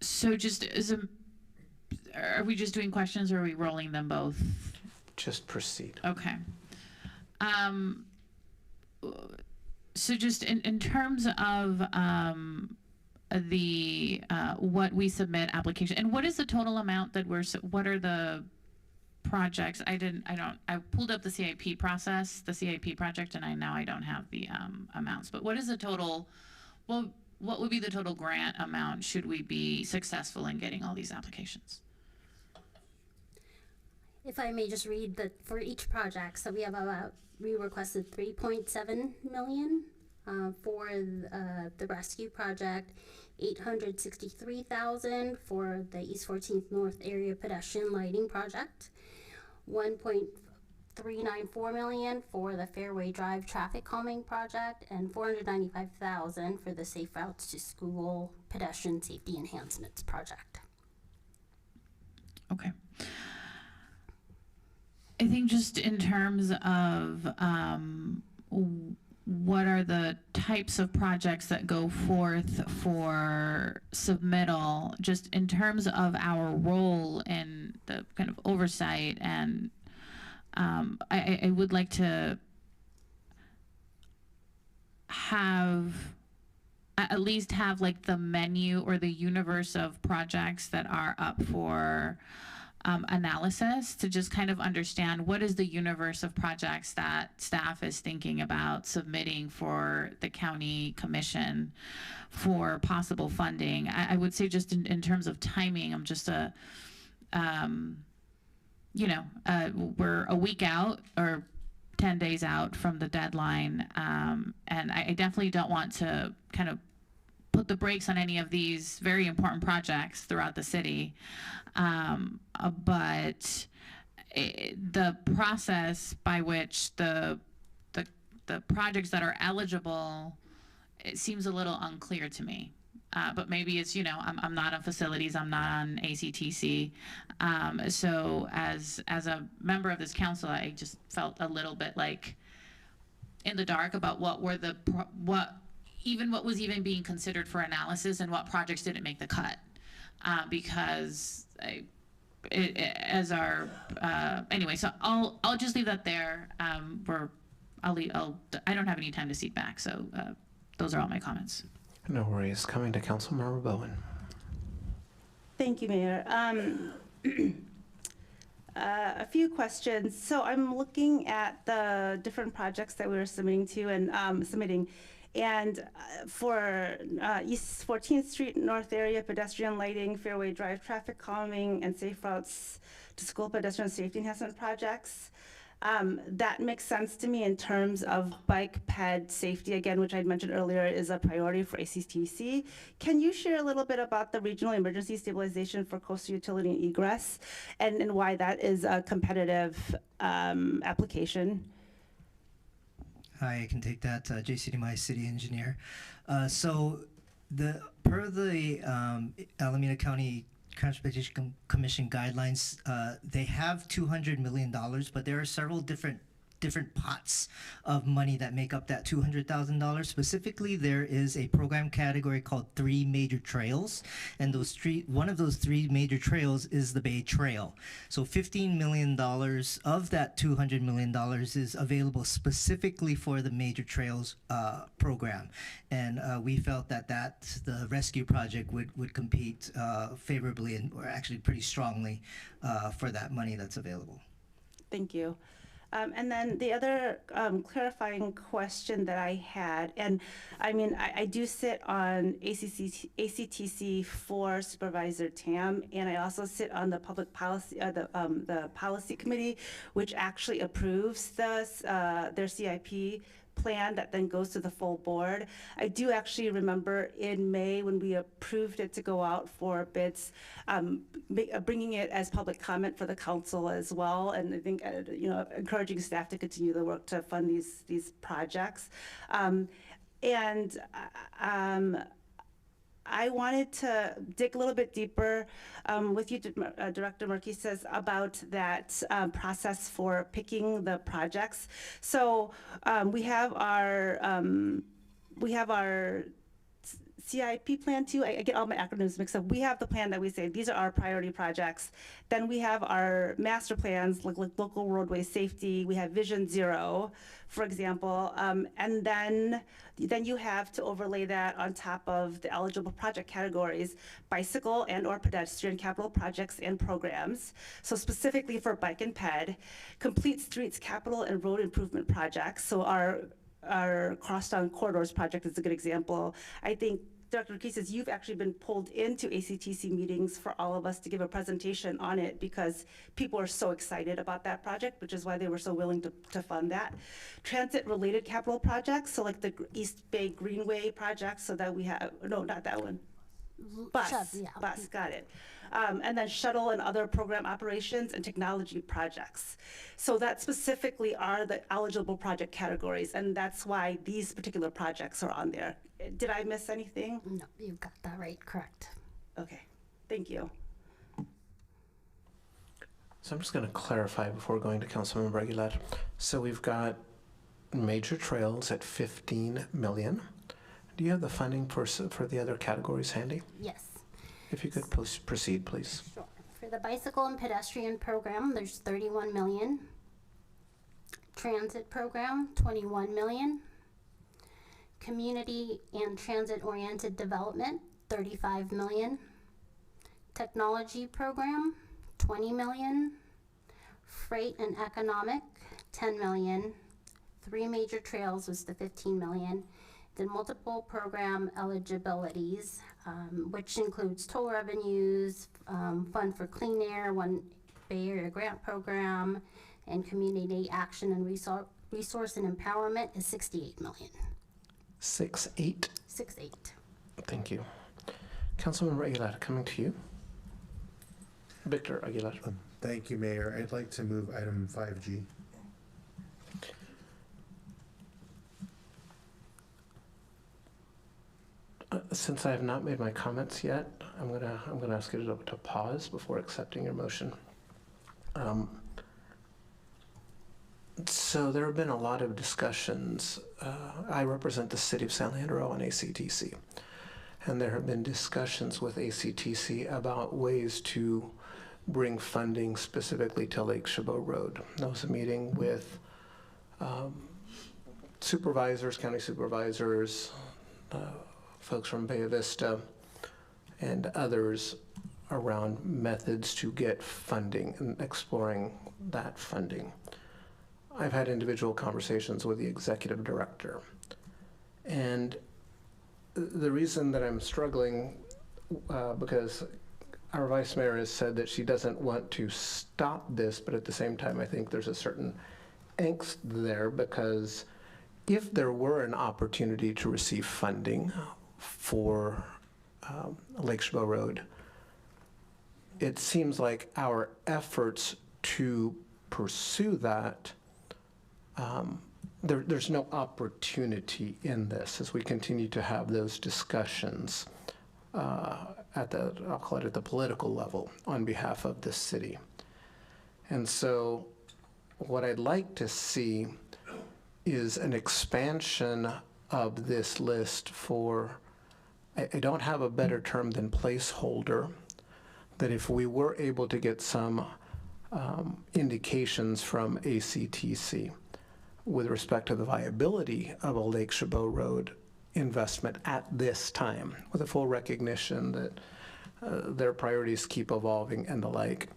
So just are we just doing questions or are we rolling them both? Just proceed. Okay. So just in terms of what we submit application, and what is the total amount that what are the projects? I pulled up the CIP process, the CIP project, and I don't have the amounts, but what is the total, well, what would be the total grant amount should we be successful in getting all these applications? If I may just read for each project, so we requested 3.7 million for the rescue project, 863,000 for the East 14th North Area Pedestrian Lighting Project, 1.394 million for the Fairway Drive Traffic Calming Project, and 495,000 for the Safe Routes to School Pedestrian Safety Enhancements Project. Okay. I think just in terms of what are the types of projects that go forth for submittal, just in terms of our role in the kind of oversight, and I would like to at least have like the menu or the universe of projects that are up for analysis, to just kind of understand what is the universe of projects that staff is thinking about submitting for the county commission for possible funding. I would say just in terms of timing, I'm just we're a week out or 10 days out from the deadline, and I definitely don't want to kind of put the brakes on any of these very important projects throughout the city. But the process by which the projects that are eligible, it seems a little unclear to me. But maybe it's, I'm not on facilities, I'm not on ACTC. So as a member of this council, I just felt a little bit like in the dark about what was even being considered for analysis and what projects didn't make the cut. Because anyway, so I'll just leave that there. I don't have any time to seat back, so those are all my comments. No worries. Coming to Councilmember Bowen. Thank you, Mayor. A few questions. So I'm looking at the different projects that we were submitting to and submitting. And for East 14th Street North Area Pedestrian Lighting, Fairway Drive Traffic Calming, and Safe Routes to School Pedestrian Safety Enhancement Projects, that makes sense to me in terms of bike ped safety, again, which I mentioned earlier is a priority for ACTC. Can you share a little bit about the Regional Emergency Stabilization for Coastal Utility and Egress and why that is a competitive application? Hi, I can take that. J.C. DeMai, city engineer. So per the Alameda County Transportation Commission guidelines, they have $200 million, but there are several different pots of money that make up that $200,000. Specifically, there is a program category called 3 major trails, and one of those 3 major trails is the Bay Trail. So $15 million of that $200 million is available specifically for the major trails program, and we felt that the rescue project would compete favorably or actually pretty strongly for that money that's available. Thank you. And then the other clarifying question that I had, and I mean, I do sit on ACTC for Supervisor Tam, and I also sit on the public policy, the policy committee, which actually approves their CIP plan that then goes to the full board. I do actually remember in May when we approved it to go out for bids, bringing it as public comment for the council as well, and I think encouraging staff to continue the work to fund these projects. I wanted to dig a little bit deeper with you, Director Marquez, about that process for picking the projects. So we have our CIP plan too. I get all my acronyms mixed up. We have the plan that we say, these are our priority projects. Then we have our master plans, like local roadway safety. We have Vision Zero, for example. And then you have to overlay that on top of the eligible project categories, bicycle and or pedestrian capital projects and programs. So specifically for bike and ped, complete streets capital and road improvement projects. So our crosstown corridors project is a good example. I think, Dr. Keeses, you've actually been pulled into ACTC meetings for all of us to give a presentation on it because people are so excited about that project, which is why they were so willing to fund that. Transit-related capital projects, so like the East Bay Greenway project, so that we have, no, not that one. Bus, got it. And then shuttle and other program operations and technology projects. So that specifically are the eligible project categories, and that's why these particular projects are on there. Did I miss anything? No, you got that right, correct. Okay, thank you. So I'm just going to clarify before going to Councilmember Aguilar. So we've got major trails at 15 million. Do you have the funding for the other categories handy? Yes. If you could proceed, please. Sure. For the bicycle and pedestrian program, there's 31 million. Transit program, 21 million. Community and transit-oriented development, 35 million. Technology program, 20 million. Freight and economic, 10 million. 3 major trails was the 15 million. Then multiple program eligibilities, which includes toll revenues, Fund for Clean Air, One Bay Area Grant Program, and community action and resource and empowerment is 68 million. 6-8? 6-8. Thank you. Councilmember Aguilar, coming to you. Victor Aguilar. Thank you, Mayor. I'd like to move item 5G. Since I have not made my comments yet, I'm gonna ask you to pause before accepting your motion. So there have been a lot of discussions. I represent the city of San Leandro on ACTC, and there have been discussions with ACTC about ways to bring funding specifically to Lake Chabot Road. There was a meeting with supervisors, county supervisors, folks from Bay Vista, and others around methods to get funding and exploring that funding. I've had individual conversations with the executive director. And the reason that I'm struggling, because our vice mayor has said that she doesn't want to stop this, but at the same time, I think there's a certain angst there, because if there were an opportunity to receive funding for Lake Chabot Road, it seems like our efforts to pursue that, there's no opportunity in this as we continue to have those discussions at the, I'll call it at the political level on behalf of this city. And so what I'd like to see is an expansion of this list for, I don't have a better term than placeholder, that if we were able to get some indications from ACTC with respect to the viability of a Lake Chabot Road investment at this time, with a full recognition that their priorities keep evolving and the like,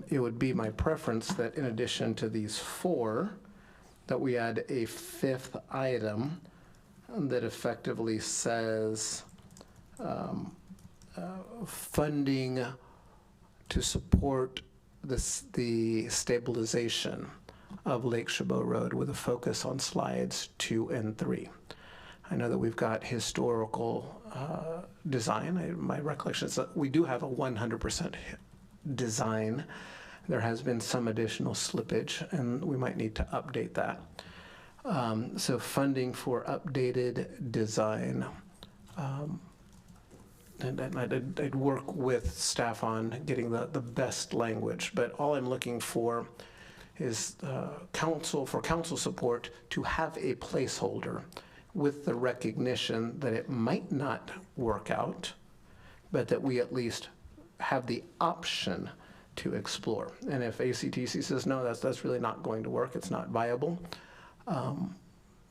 it would be my preference that in addition to these 4, that we add a 5th item that effectively says funding to support the stabilization of Lake Chabot Road with a focus on slides 2 and 3. I know that we've got historical design. My recollection is that we do have a 100% design. There has been some additional slippage, and we might need to update that. So funding for updated design. And I'd work with staff on getting the best language, but all I'm looking for is council support to have a placeholder with the recognition that it might not work out, but that we at least have the option to explore. And if ACTC says, no, that's really not going to work, it's not viable,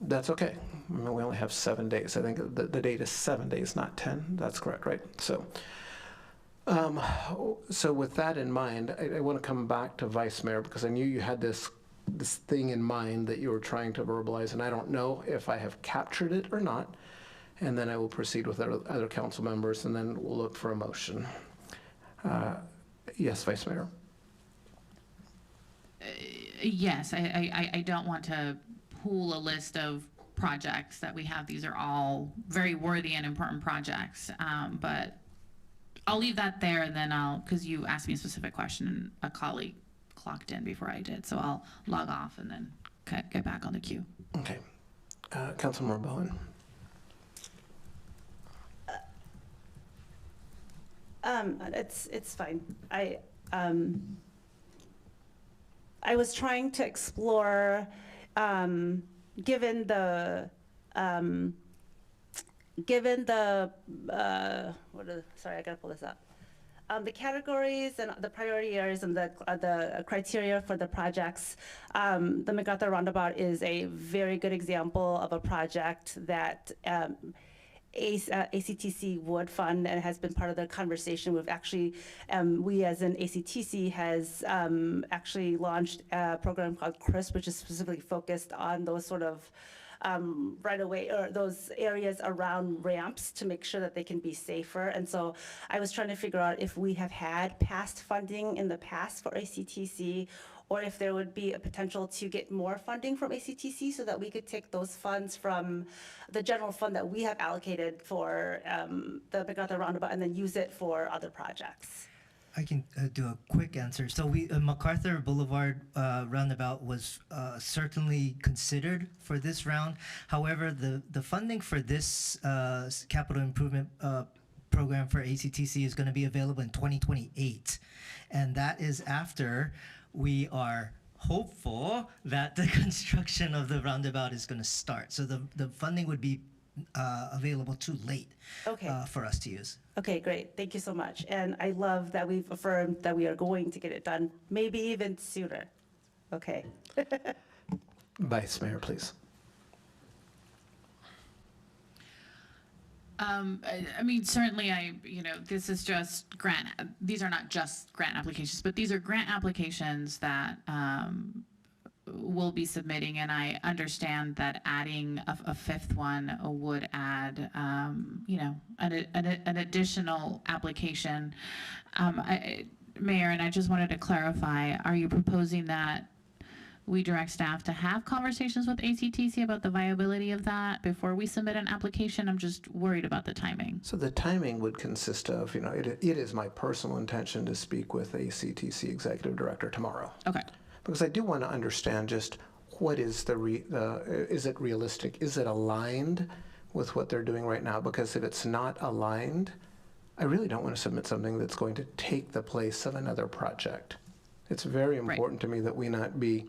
that's okay. I mean, we only have 7 days. I think the date is 7 days, not 10. That's correct, right? So, so with that in mind, I want to come back to Vice Mayor, because I knew you had this thing in mind that you were trying to verbalize, and I don't know if I have captured it or not. And then I will proceed with other council members, and then we'll look for a motion. Yes, Vice Mayor. Yes, I don't want to pool a list of projects that we have. These are all very worthy and important projects, but I'll leave that there, and then because you asked me a specific question, and a colleague clocked in before I did, so I'll log off and then get back on the queue. Okay. Councilmember Bowen. It's fine. I was trying to explore, given the sorry, I gotta pull this up. The categories and the priority areas and the criteria for the projects. The MacArthur Roundabout is a very good example of a project that ACTC would fund and has been part of the conversation. We've actually, we as an ACTC has actually launched a program called CRISP, which is specifically focused on those sort of right away, or those areas around ramps to make sure that they can be safer. And so I was trying to figure out if we have had past funding in the past for ACTC, or if there would be a potential to get more funding from ACTC so that we could take those funds from the general fund that we have allocated for the MacArthur Roundabout and then use it for other projects. I can do a quick answer. So we MacArthur Boulevard roundabout was certainly considered for this round. However, the funding for this capital improvement program for ACTC is going to be available in 2028, and that is after we are hopeful that the construction of the roundabout is going to start. So the funding would be available too late for us to use. Okay, great. Thank you so much. And I love that we've affirmed that we are going to get it done, maybe even sooner. Okay. Vice Mayor, please. I mean, certainly this is just these are not just grant applications, but these are grant applications that we'll be submitting, and I understand that adding a fifth one would add, an additional application. Mayor, and I just wanted to clarify, are you proposing that we direct staff to have conversations with ACTC about the viability of that before we submit an application? I'm just worried about the timing. So the timing would consist of, it is my personal intention to speak with ACTC Executive Director tomorrow. Okay. Because I do want to understand just what is is it realistic? Is it aligned with what they're doing right now? Because if it's not aligned, I really don't want to submit something that's going to take the place of another project. It's very important to me that we not be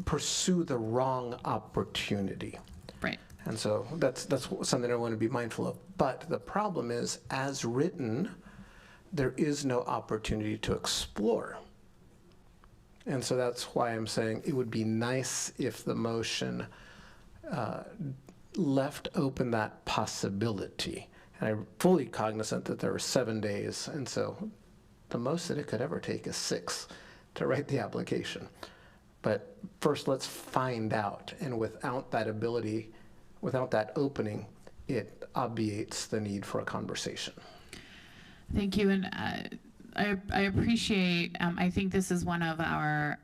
pursue the wrong opportunity. Right. And so that's something I want to be mindful of. But the problem is, as written, there is no opportunity to explore. And so that's why I'm saying it would be nice if the motion left open that possibility. And I'm fully cognizant that there are 7 days, and so the most that it could ever take is 6 to write the application. But first, let's find out. And without that ability, without that opening, it obviates the need for a conversation. Thank you. And I appreciate, I think this is one of our,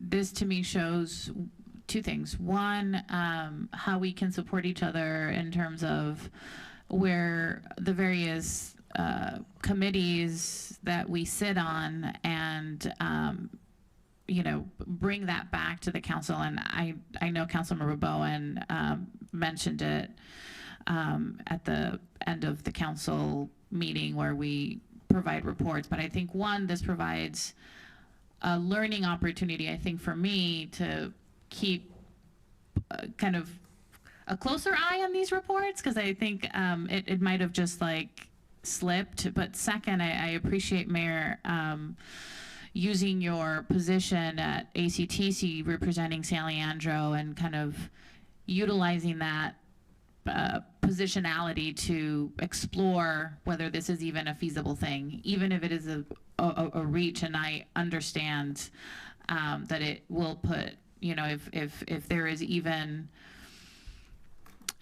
this to me shows two things. One, how we can support each other in terms of where the various committees that we sit on, and bring that back to the council. And I know Councilmember Bowen mentioned it at the end of the council meeting where we provide reports. But I think, one, this provides a learning opportunity, I think, for me to keep kind of a closer eye on these reports, because I think it might have just like slipped. But second, I appreciate Mayor using your position at ACTC representing San Leandro and kind of utilizing that positionality to explore whether this is even a feasible thing, even if it is a reach. And I understand that it will put, you know, if there is even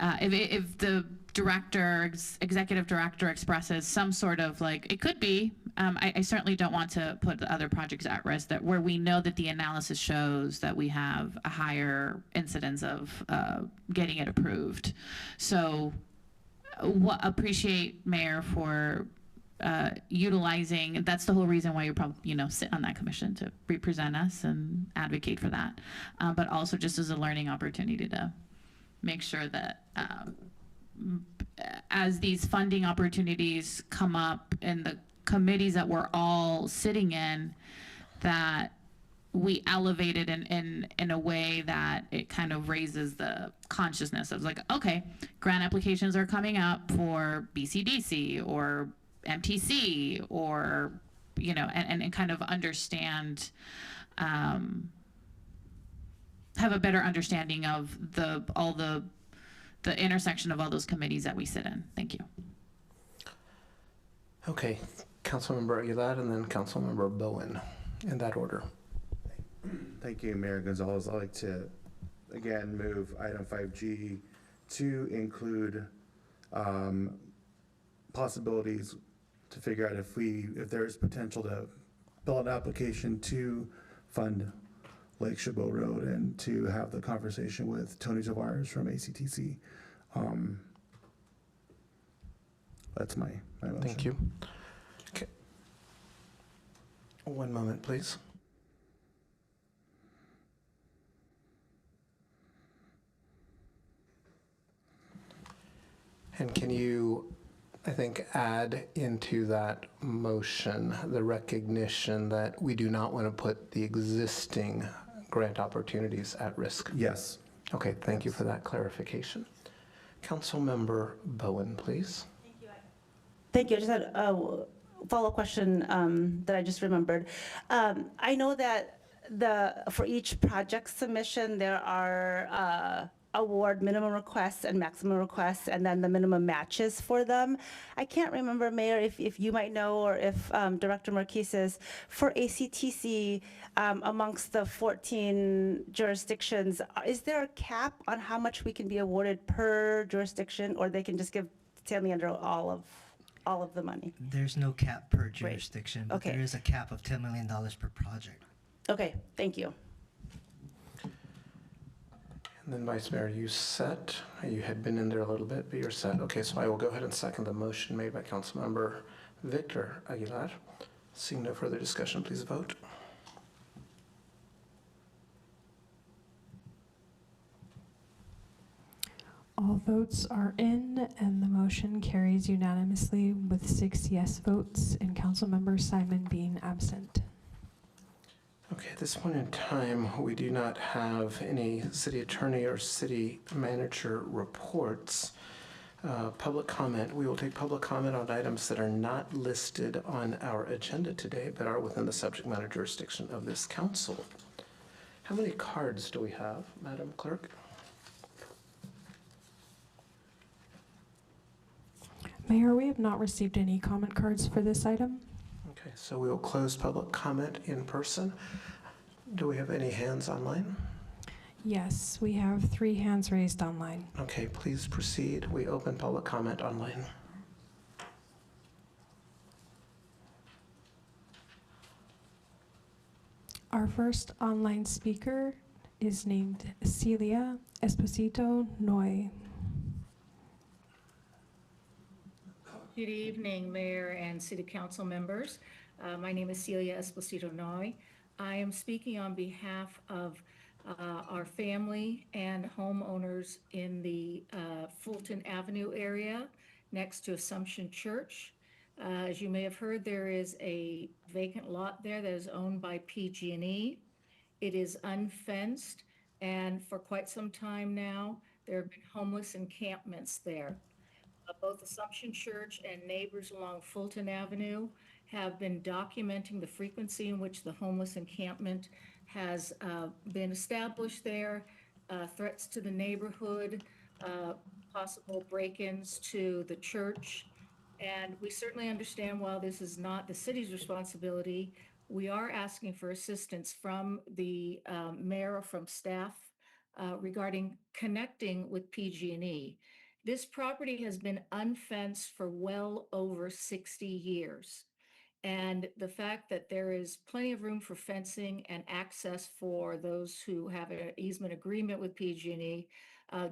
if the executive director expresses some sort of like, it could be, I certainly don't want to put the other projects at risk that where we know that the analysis shows that we have a higher incidence of getting it approved. So appreciate Mayor for utilizing, that's the whole reason why you probably, you know, sit on that commission, to represent us and advocate for that. But also just as a learning opportunity to make sure that as these funding opportunities come up in the committees that we're all sitting in, that we elevate it in a way that it kind of raises the consciousness of like, okay, grant applications are coming up for BCDC or MTC, or, you know, and kind of understand, have a better understanding of all the intersection of all those committees that we sit in. Thank you. Okay, Councilmember Aguilar and then Councilmember Bowen, in that order. Thank you, Mayor Gonzalez. I'd like to, again, move item 5G to include possibilities to figure out if there is potential to build an application to fund Lake Chabot Road, and to have the conversation with Tony Tavares from ACTC. That's my motion. Thank you. Okay. One moment, please. And can you, I think, add into that motion the recognition that we do not want to put the existing grant opportunities at risk? Yes. Okay, thank you for that clarification. Councilmember Bowen, please. Thank you. I just had a follow-up question that I just remembered. I know that for each project submission, there are award minimum requests and maximum requests, and then the minimum matches for them. I can't remember, Mayor, if you might know, or if Director Marquez, for ACTC, amongst the 14 jurisdictions, is there a cap on how much we can be awarded per jurisdiction, or they can just give San Leandro all of the money? There's no cap per jurisdiction, but Okay. there is a cap of $10 million per project. Okay, thank you. And then Vice Mayor, you set? You had been in there a little bit, but you're set. Okay, so I will go ahead and second the motion made by Councilmember Victor Aguilar. Seeing no further discussion, please vote. All votes are in, and the motion carries unanimously with 6 yes votes and Councilmember Simon being absent. Okay, at this point in time, we do not have any city attorney or city manager reports. Public comment, we will take public comment on items that are not listed on our agenda today, but are within the subject matter jurisdiction of this council. How many cards do we have, Madam Clerk? Mayor, we have not received any comment cards for this item. Okay, so we will close public comment in person. Do we have any hands online? Yes, we have 3 hands raised online. Okay, please proceed. We open public comment online. Our first online speaker is named Celia Esposito Noy. Good evening, Mayor and City Council members. My name is Celia Esposito Noy. I am speaking on behalf of our family and homeowners in the Fulton Avenue area next to Assumption Church. As you may have heard, there is a vacant lot there that is owned by PG&E. It is unfenced. And for quite some time now, there have been homeless encampments there. Both Assumption Church and neighbors along Fulton Avenue have been documenting the frequency in which the homeless encampment has been established there, threats to the neighborhood, possible break-ins to the church. And we certainly understand while this is not the city's responsibility, we are asking for assistance from the mayor or from staff regarding connecting with PG&E. This property has been unfenced for well over 60 years. And the fact that there is plenty of room for fencing and access for those who have an easement agreement with PG&E,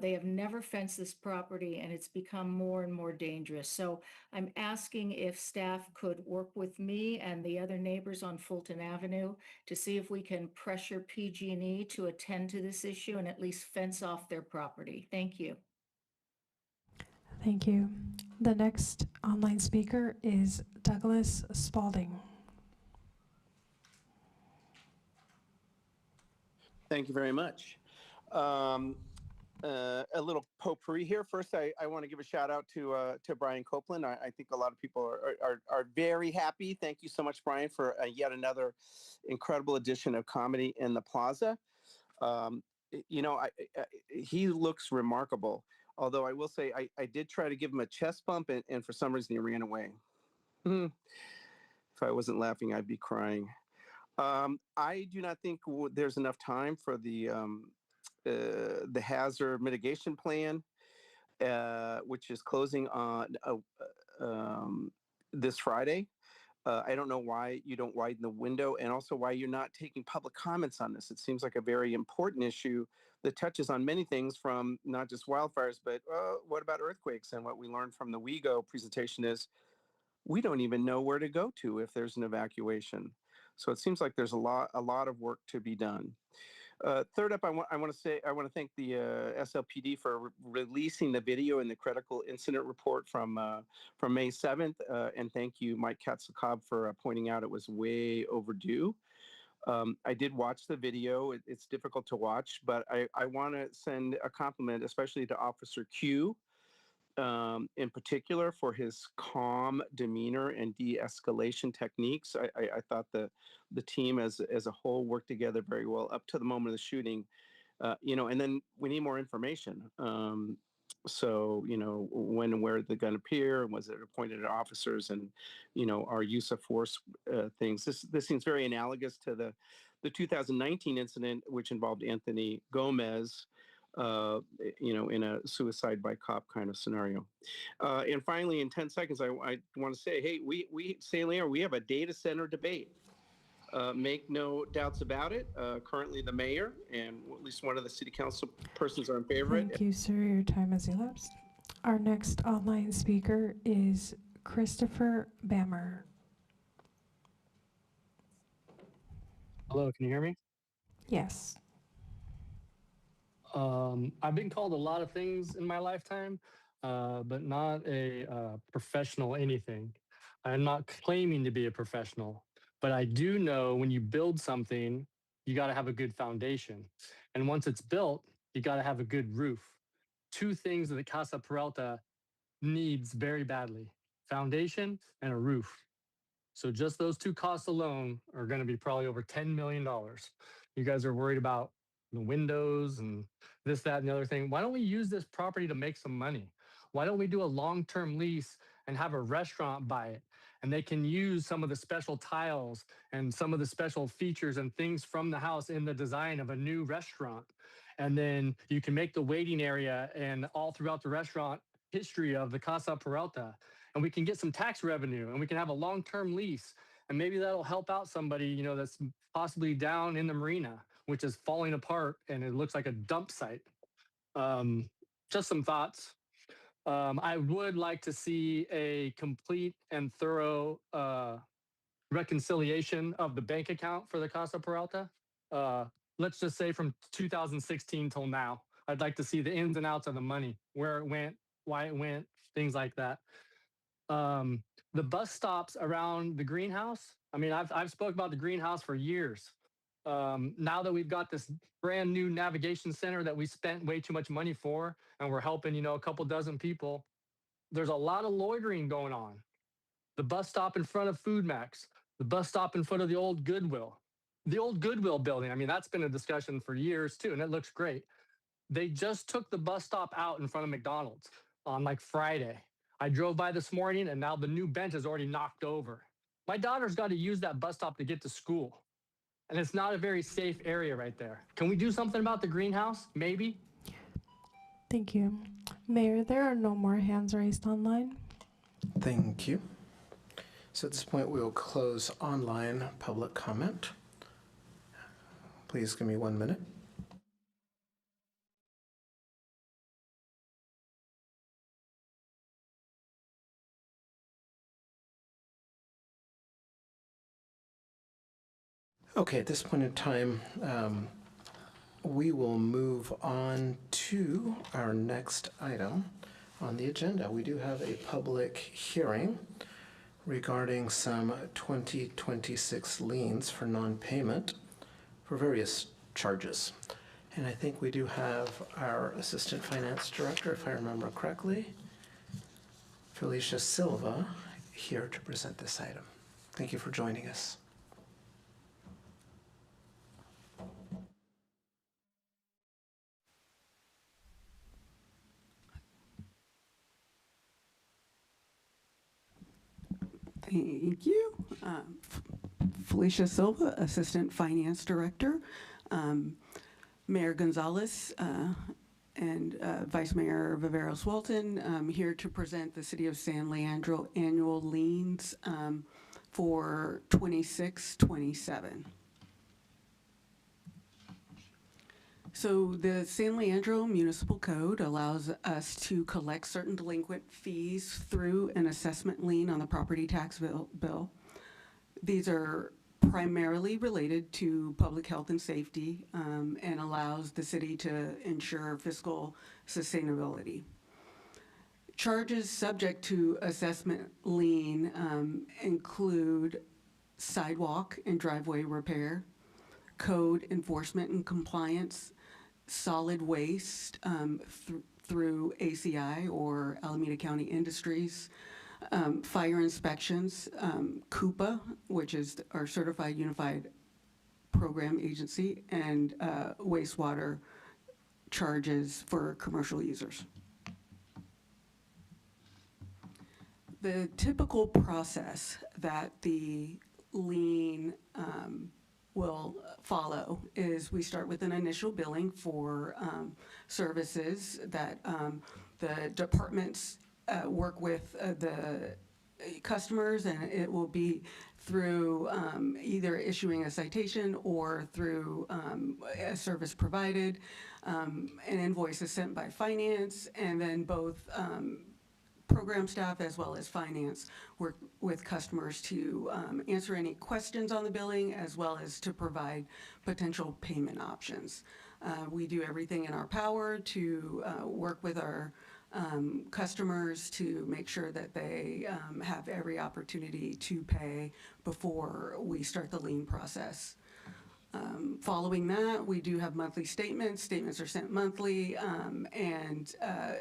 they have never fenced this property and it's become more and more dangerous. So I'm asking if staff could work with me and the other neighbors on Fulton Avenue to see if we can pressure PG&E to attend to this issue and at least fence off their property. Thank you. Thank you. The next online speaker is Douglas Spalding. Thank you very much. A little potpourri here. First, I want to give a shout out to Brian Copeland. I think a lot of people are very happy. Thank you so much, Brian, for yet another incredible edition of Comedy in the Plaza. You know, he looks remarkable. Although I will say I did try to give him a chest bump, and for some reason he ran away. If I wasn't laughing, I'd be crying. I do not think there's enough time for the hazard mitigation plan, which is closing on this Friday. I don't know why you don't widen the window, and also why you're not taking public comments on this. It seems like a very important issue that touches on many things, from not just wildfires, but what about earthquakes? And what we learned from the WeGo presentation is we don't even know where to go to if there's an evacuation. So it seems like there's a lot of work to be done. Third up, I want to thank the SLPD for releasing the video in the critical incident report from May 7th, and thank you, Mike Katzlakob, for pointing out it was way overdue. I did watch the video. It's difficult to watch, but I want to send a compliment, especially to Officer Q, in particular, for his calm demeanor and de-escalation techniques. I thought the team as a whole worked together very well up to the moment of the shooting. You know, and then we need more information. So, you know, when and where the gun appear, and was it pointed at officers, and, you know, our use of force things. This seems very analogous to the 2019 incident, which involved Anthony Gomez, you know, in a suicide by cop kind of scenario. And finally, in 10 seconds, I want to say, hey, we San Leandro, we have a data center debate. Make no doubts about it. Currently, the mayor and at least one of the city council persons are in favor of it. Thank you, sir. Your time has elapsed. Our next online speaker is Christopher Bammer. Hello, can you hear me? Yes. I've been called a lot of things in my lifetime, but not a professional anything. I'm not claiming to be a professional, but I do know when you build something, you got to have a good foundation. And once it's built, you got to have a good roof. Two things that the Casa Peralta needs very badly: foundation and a roof. So just those two costs alone are going to be probably over $10 million. You guys are worried about the windows and this, that, and the other thing. Why don't we use this property to make some money? Why don't we do a long-term lease and have a restaurant buy it? And they can use some of the special tiles and some of the special features and things from the house in the design of a new restaurant. And then you can make the waiting area and all throughout the restaurant history of the Casa Peralta. And we can get some tax revenue, and we can have a long-term lease. And maybe that'll help out somebody, you know, that's possibly down in the marina, which is falling apart and it looks like a dump site. Just some thoughts. I would like to see a complete and thorough reconciliation of the bank account for the Casa Peralta. Let's just say from 2016 till now. I'd like to see the ins and outs of the money, where it went, why it went, things like that. The bus stops around the greenhouse. I mean, I've spoke about the greenhouse for years. Now that we've got this brand new navigation center that we spent way too much money for, and we're helping, you know, a couple dozen people, there's a lot of loitering going on. The bus stop in front of Food Max, the bus stop in front of the old Goodwill building. I mean, that's been a discussion for years too, and it looks great. They just took the bus stop out in front of McDonald's on like Friday. I drove by this morning and now the new bench is already knocked over. My daughter's got to use that bus stop to get to school. And it's not a very safe area right there. Can we do something about the greenhouse? Maybe? Thank you. Mayor, there are no more hands raised online. Thank you. So at this point, we will close online public comment. Please give me 1 minute. Okay, at this point in time, we will move on to our next item on the agenda. We do have a public hearing regarding some 2026 liens for non-payment for various charges. And I think we do have our Assistant Finance Director, if I remember correctly, Felicia Silva, here to present this item. Thank you for joining us. Thank you. Felicia Silva, Assistant Finance Director. Mayor Gonzalez and Vice Mayor Viveros Walton, I'm here to present the City of San Leandro annual liens for 26-27. So the San Leandro Municipal Code allows us to collect certain delinquent fees through an assessment lien on the property tax bill. These are primarily related to public health and safety and allows the city to ensure fiscal sustainability. Charges subject to assessment lien include sidewalk and driveway repair, code enforcement and compliance, solid waste through ACI or Alameda County Industries, fire inspections, CUPA, which is our Certified Unified Program Agency, and wastewater charges for commercial users. The typical process that the lien will follow is we start with an initial billing for services that the departments work with the customers, and it will be through either issuing a citation or through a service provided. An invoice is sent by finance, and then both program staff as well as finance work with customers to answer any questions on the billing as well as to provide potential payment options. We do everything in our power to work with our customers to make sure that they have every opportunity to pay before we start the lien process. Following that, we do have monthly statements. Statements are sent monthly, and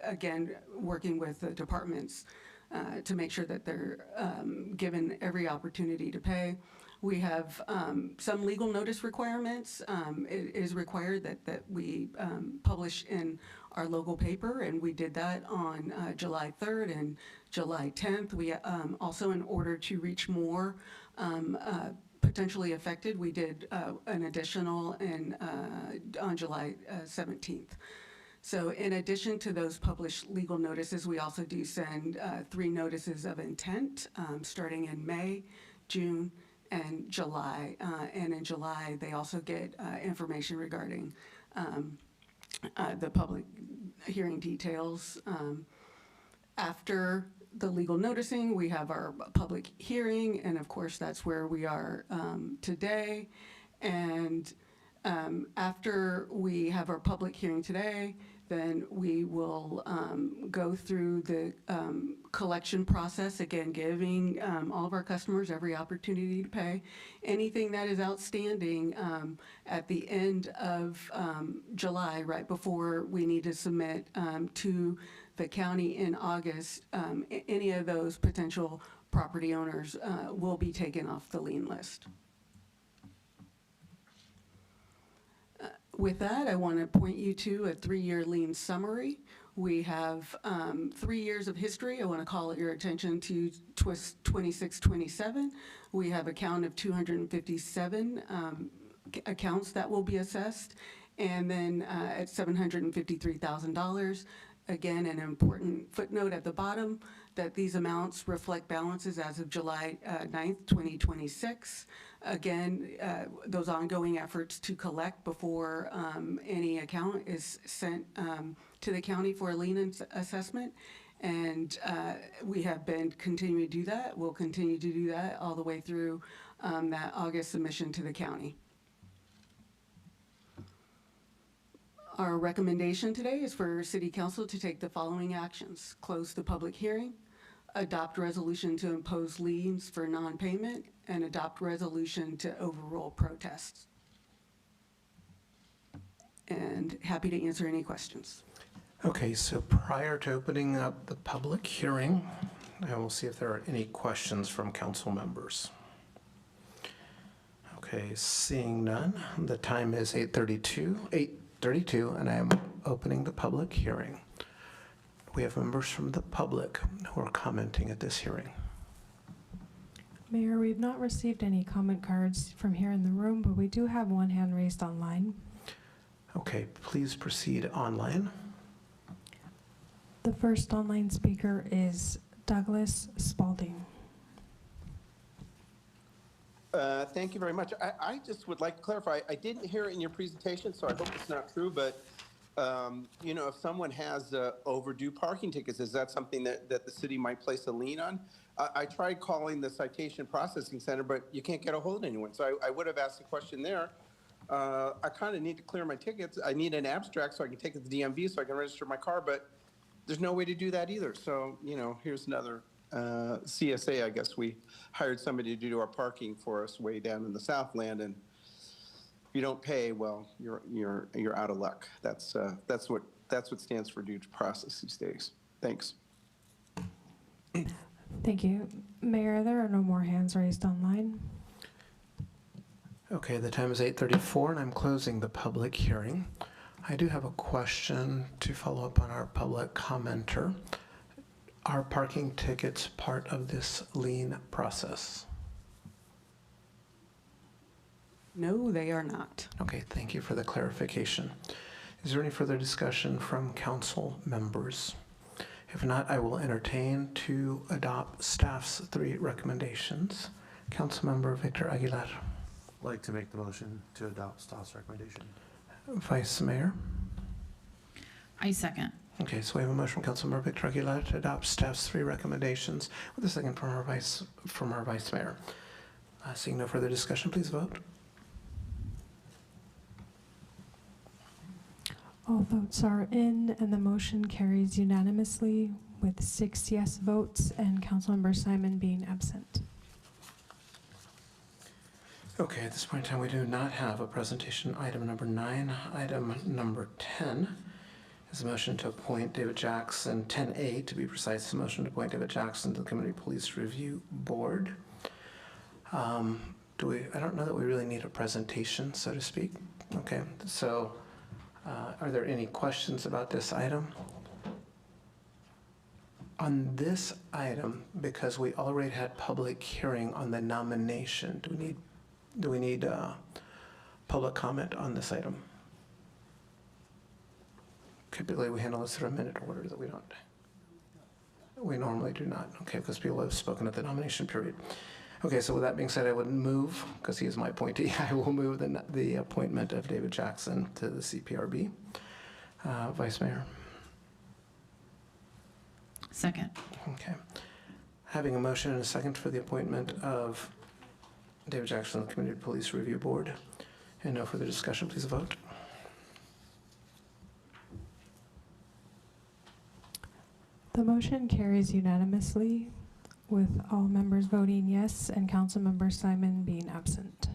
again, working with the departments to make sure that they're given every opportunity to pay. We have some legal notice requirements. It is required that we publish in our local paper, and we did that on July 3rd and July 10th. We also, in order to reach more potentially affected, we did an additional on July 17th. So in addition to those published legal notices, we also do send 3 notices of intent starting in May, June, and July. And in July, they also get information regarding the public hearing details. After the legal noticing, we have our public hearing, and of course, that's where we are today. And after we have our public hearing today, then we will go through the collection process, again, giving all of our customers every opportunity to pay. Anything that is outstanding at the end of July, right before we need to submit to the county in August, any of those potential property owners will be taken off the lien list. With that, I want to point you to a 3-year lien summary. We have 3 years of history. I want to call your attention to 2627. We have a count of 257 accounts that will be assessed. And then at $753,000, again, an important footnote at the bottom that these amounts reflect balances as of July 9th, 2026. Again, those ongoing efforts to collect before any account is sent to the county for a lien assessment. And we have been continuing to do that. We'll continue to do that all the way through that August submission to the county. Our recommendation today is for City Council to take the following actions: close the public hearing, adopt resolution to impose liens for non-payment, and adopt resolution to overrule protests. And happy to answer any questions. Okay, so prior to opening up the public hearing, I will see if there are any questions from council members. Okay, seeing none, the time is 8:32, and I am opening the public hearing. We have members from the public who are commenting at this hearing. Mayor, we've not received any comment cards from here in the room, but we do have one hand raised online. Okay, please proceed online. The first online speaker is Douglas Spalding. Thank you very much. I just would like to clarify, I didn't hear it in your presentation, so I hope it's not true, but you know, if someone has overdue parking tickets, is that something that the city might place a lien on? I tried calling the citation processing center, but you can't get a hold of anyone. So I would have asked a question there. I kind of need to clear my tickets. I need an abstract so I can take it to the DMV so I can register my car, but there's no way to do that either. So, you know, here's another CSA. I guess we hired somebody to do our parking for us way down in the Southland, and if you don't pay, well, you're out of luck. That's what stands for due process these days. Thanks. Thank you. Mayor, there are no more hands raised online. Okay, the time is 8:34, and I'm closing the public hearing. I do have a question to follow up on our public commenter. Are parking tickets part of this lien process? No, they are not. Okay, thank you for the clarification. Is there any further discussion from council members? If not, I will entertain to adopt staff's 3 recommendations. Councilmember Victor Aguilar. I'd like to make the motion to adopt staff's recommendation. Vice Mayor. I second. Okay, so we have a motion from Councilmember Victor Aguilar to adopt staff's 3 recommendations with a second from our Vice Mayor. Seeing no further discussion, please vote. All votes are in, and the motion carries unanimously with 6 yes votes and Councilmember Simon being absent. Okay, at this point in time, we do not have a presentation. Item number 9. Item number 10 is a motion to appoint David Jackson, 10A to be precise, a motion to appoint David Jackson to the Community Police Review Board. I don't know that we really need a presentation, so to speak. Okay, so are there any questions about this item? On this item, because we already had public hearing on the nomination, do we need public comment on this item? Typically, we handle this through a minute order that we don't. We normally do not, okay, because people have spoken at the nomination period. Okay, so with that being said, I would move, because he is my appointee, I will move the appointment of David Jackson to the CPRB. Vice Mayor. Second. Okay. Having a motion and a second for the appointment of David Jackson to the Community Police Review Board, and no further discussion, please vote. The motion carries unanimously with all members voting yes and Councilmember Simon being absent.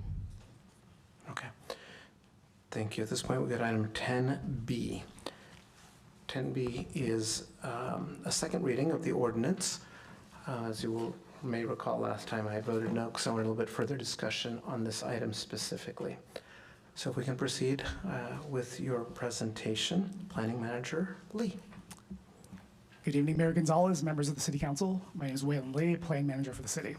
Okay. Thank you. At this point, we got item 10B. 10B is a second reading of the ordinance. As you may recall, last time I voted no because I wanted a little bit further discussion on this item specifically. So if we can proceed with your presentation, Planning Manager Lee. Good evening, Mayor Gonzalez, members of the City Council. My name is Waylon Lee, Planning Manager for the city.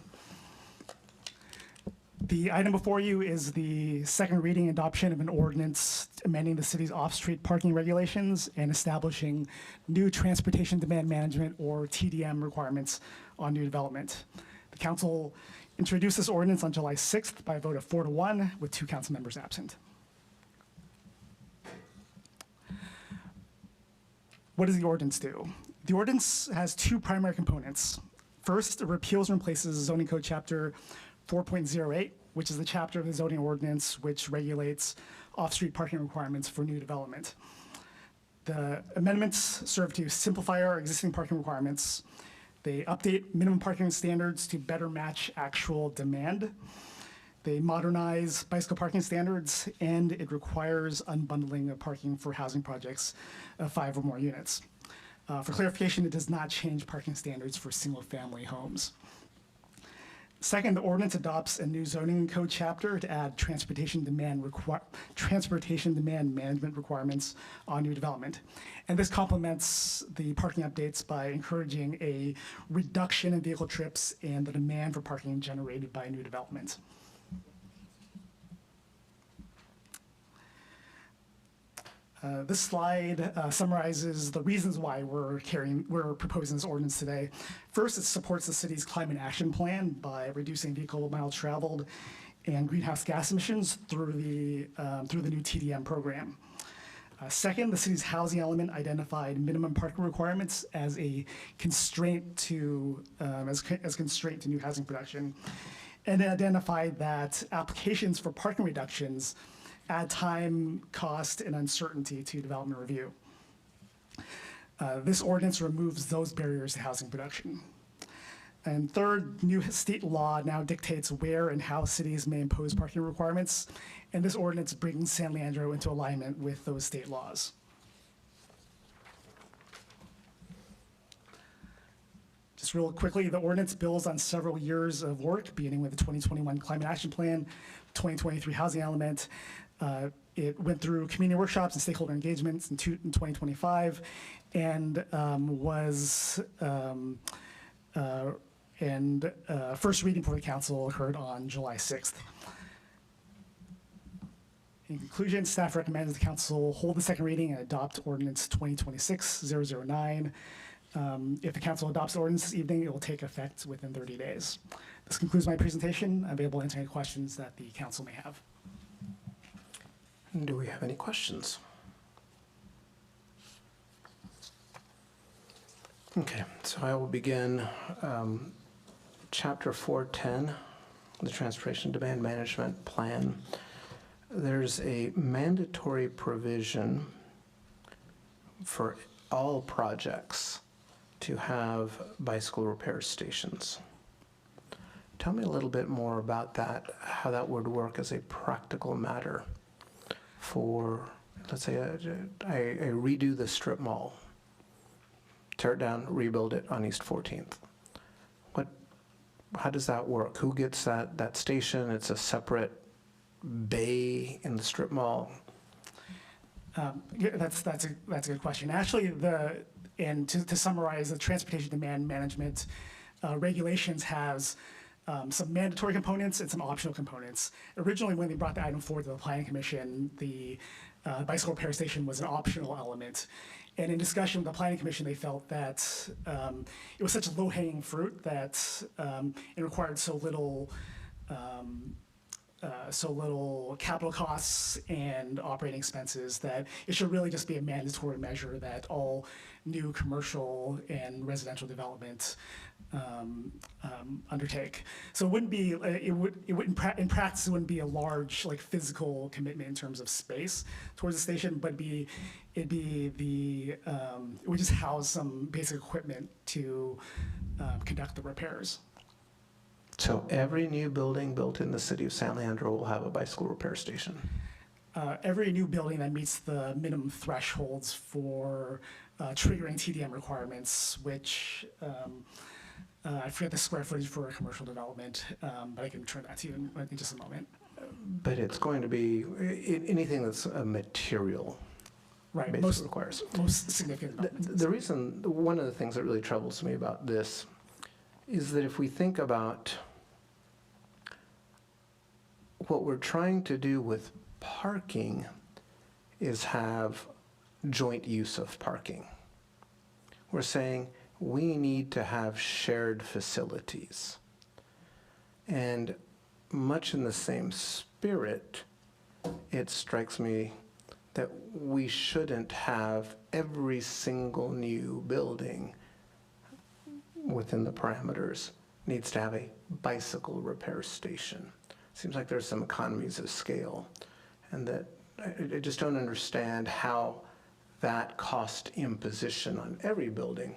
The item before you is the second reading adoption of an ordinance amending the city's off-street parking regulations and establishing new transportation demand management or TDM requirements on new development. The council introduced this ordinance on July 6th by a vote of 4-1 with 2 council members absent. What does the ordinance do? The ordinance has 2 primary components. First, it repeals and replaces zoning code chapter 4.08, which is the chapter of the zoning ordinance which regulates off-street parking requirements for new development. The amendments serve to simplify our existing parking requirements. They update minimum parking standards to better match actual demand. They modernize bicycle parking standards, and it requires unbundling of parking for housing projects of 5 or more units. For clarification, it does not change parking standards for single-family homes. Second, the ordinance adopts a new zoning code chapter to add transportation demand management requirements on new development. And this complements the parking updates by encouraging a reduction in vehicle trips and the demand for parking generated by new development. This slide summarizes the reasons why we're proposing this ordinance today. First, it supports the city's climate action plan by reducing vehicle miles traveled and greenhouse gas emissions through the new TDM program. Second, the city's housing element identified minimum parking requirements as a constraint to constraint to new housing production, and it identified that applications for parking reductions add time, cost, and uncertainty to development review. This ordinance removes those barriers to housing production. And third, new state law now dictates where and how cities may impose parking requirements, and this ordinance brings San Leandro into alignment with those state laws. Just real quickly, the ordinance builds on several years of work, beginning with the 2021 Climate Action Plan, 2023 Housing Element. It went through community workshops and stakeholder engagements in 2025, and first reading for the council occurred on July 6th. In conclusion, staff recommends the council hold the second reading and adopt ordinance 2026-009. If the council adopts the ordinance this evening, it will take effect within 30 days. This concludes my presentation. I'm available to answer any questions that the council may have. Do we have any questions? Okay, so I will begin Chapter 410, the Transportation Demand Management Plan. There's a mandatory provision for all projects to have bicycle repair stations. Tell me a little bit more about that, how that would work as a practical matter for, let's say, I redo the strip mall, tear it down, rebuild it on East 14th. How does that work? Who gets that station? It's a separate bay in the strip mall? That's a good question. Actually, to summarize, the transportation demand management regulations has some mandatory components and some optional components. Originally, when they brought the item forward to the Planning Commission, the bicycle repair station was an optional element. And in discussion with the Planning Commission, they felt that it was such a low-hanging fruit that it required so little so little capital costs and operating expenses that it should really just be a mandatory measure that all new commercial and residential development undertake. So it wouldn't be, in practice, it wouldn't be a large like physical commitment in terms of space towards the station, but it would just house some basic equipment to conduct the repairs. So every new building built in the city of San Leandro will have a bicycle repair station? Every new building that meets the minimum thresholds for triggering TDM requirements, which I forget the square footage for a commercial development, but I can turn that to you in just a moment. But it's going to be anything that's a material. Right, basically requires. Most significant developments. The reason, one of the things that really troubles me about this is that if we think about what we're trying to do with parking is have joint use of parking. We're saying we need to have shared facilities. And much in the same spirit, it strikes me that we shouldn't have every single new building within the parameters needs to have a bicycle repair station. Seems like there's some economies of scale, and that I just don't understand how that cost imposition on every building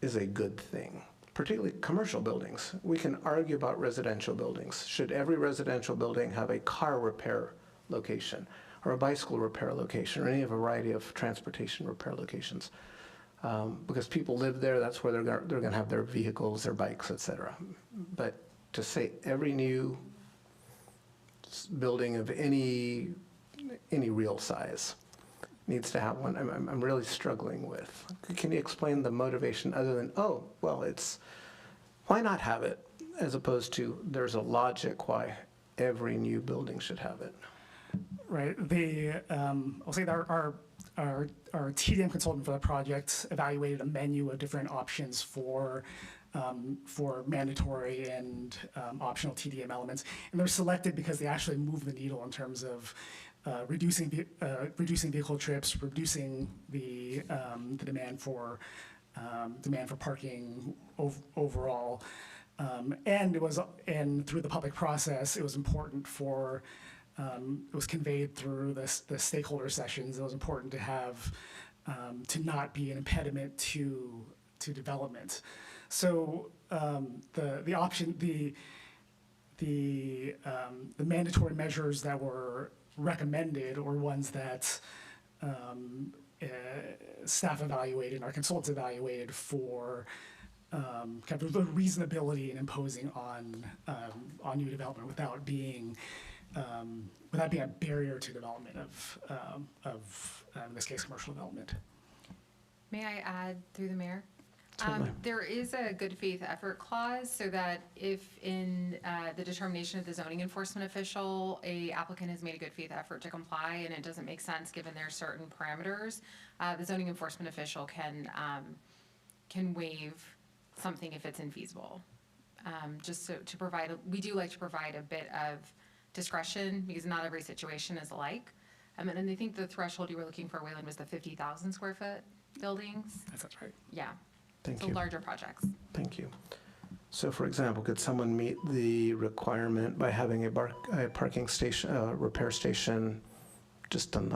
is a good thing, particularly commercial buildings. We can argue about residential buildings. Should every residential building have a car repair location or a bicycle repair location or any variety of transportation repair locations? Because people live there, that's where they're going to have their vehicles, their bikes, et cetera. But to say every new building of any real size needs to have one, I'm really struggling with. Can you explain the motivation other than, oh, well, why not have it, as opposed to there's a logic why every new building should have it? Right. I'll say that our TDM consultant for the project evaluated a menu of different options for mandatory and optional TDM elements, and they're selected because they actually move the needle in terms of reducing vehicle trips, reducing the demand for parking overall, and through the public process, it was important for. It was conveyed through the stakeholder sessions. It was important to have to not be an impediment to development. So the option, the mandatory measures that were recommended or ones that staff evaluated and our consultants evaluated for kind of the reasonability in imposing on new development without being a barrier to development of in this case, commercial development. May I add through the mayor? Certainly. There is a good faith effort clause so that if in the determination of the zoning enforcement official, a applicant has made a good faith effort to comply and it doesn't make sense given their certain parameters, the zoning enforcement official can waive something if it's infeasible. Just so to provide, we do like to provide a bit of discretion because not every situation is alike. And I think the threshold you were looking for, Wayland, was the 50,000 square foot buildings. That's right. Yeah. Thank So you. larger projects. Thank you. So for example, could someone meet the requirement by having a parking station, repair station just on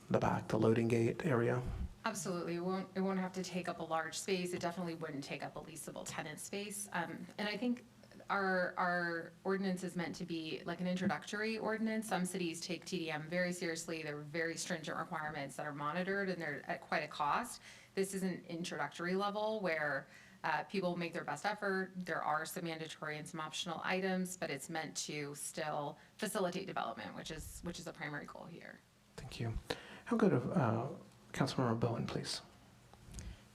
the back, the loading gate area? Absolutely. It won't have to take up a large space. It definitely wouldn't take up a leasable tenant space. And I think our ordinance is meant to be like an introductory ordinance. Some cities take TDM very seriously. There are very stringent requirements that are monitored and they're at quite a cost. This is an introductory level where people make their best effort. There are some mandatory and some optional items, but it's meant to still facilitate development, which is the primary goal here. Thank you. I'll go to Councilmember Bowen, please.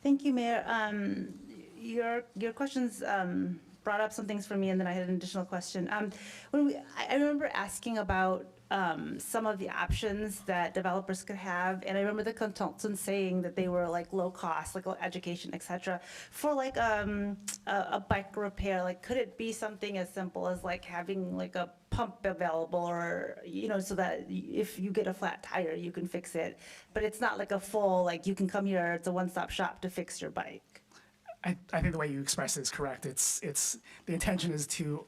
Thank you, Mayor. Your questions brought up some things for me, and then I had an additional question. I remember asking about some of the options that developers could have, and I remember the consultants saying that they were like low cost, like education, etc. For like a bike repair, like could it be something as simple as like having like a pump available, or, so that if you get a flat tire, you can fix it. But it's not like a full, like, you can come here, it's a one-stop shop to fix your bike. I think the way you express it is correct. It's the intention is to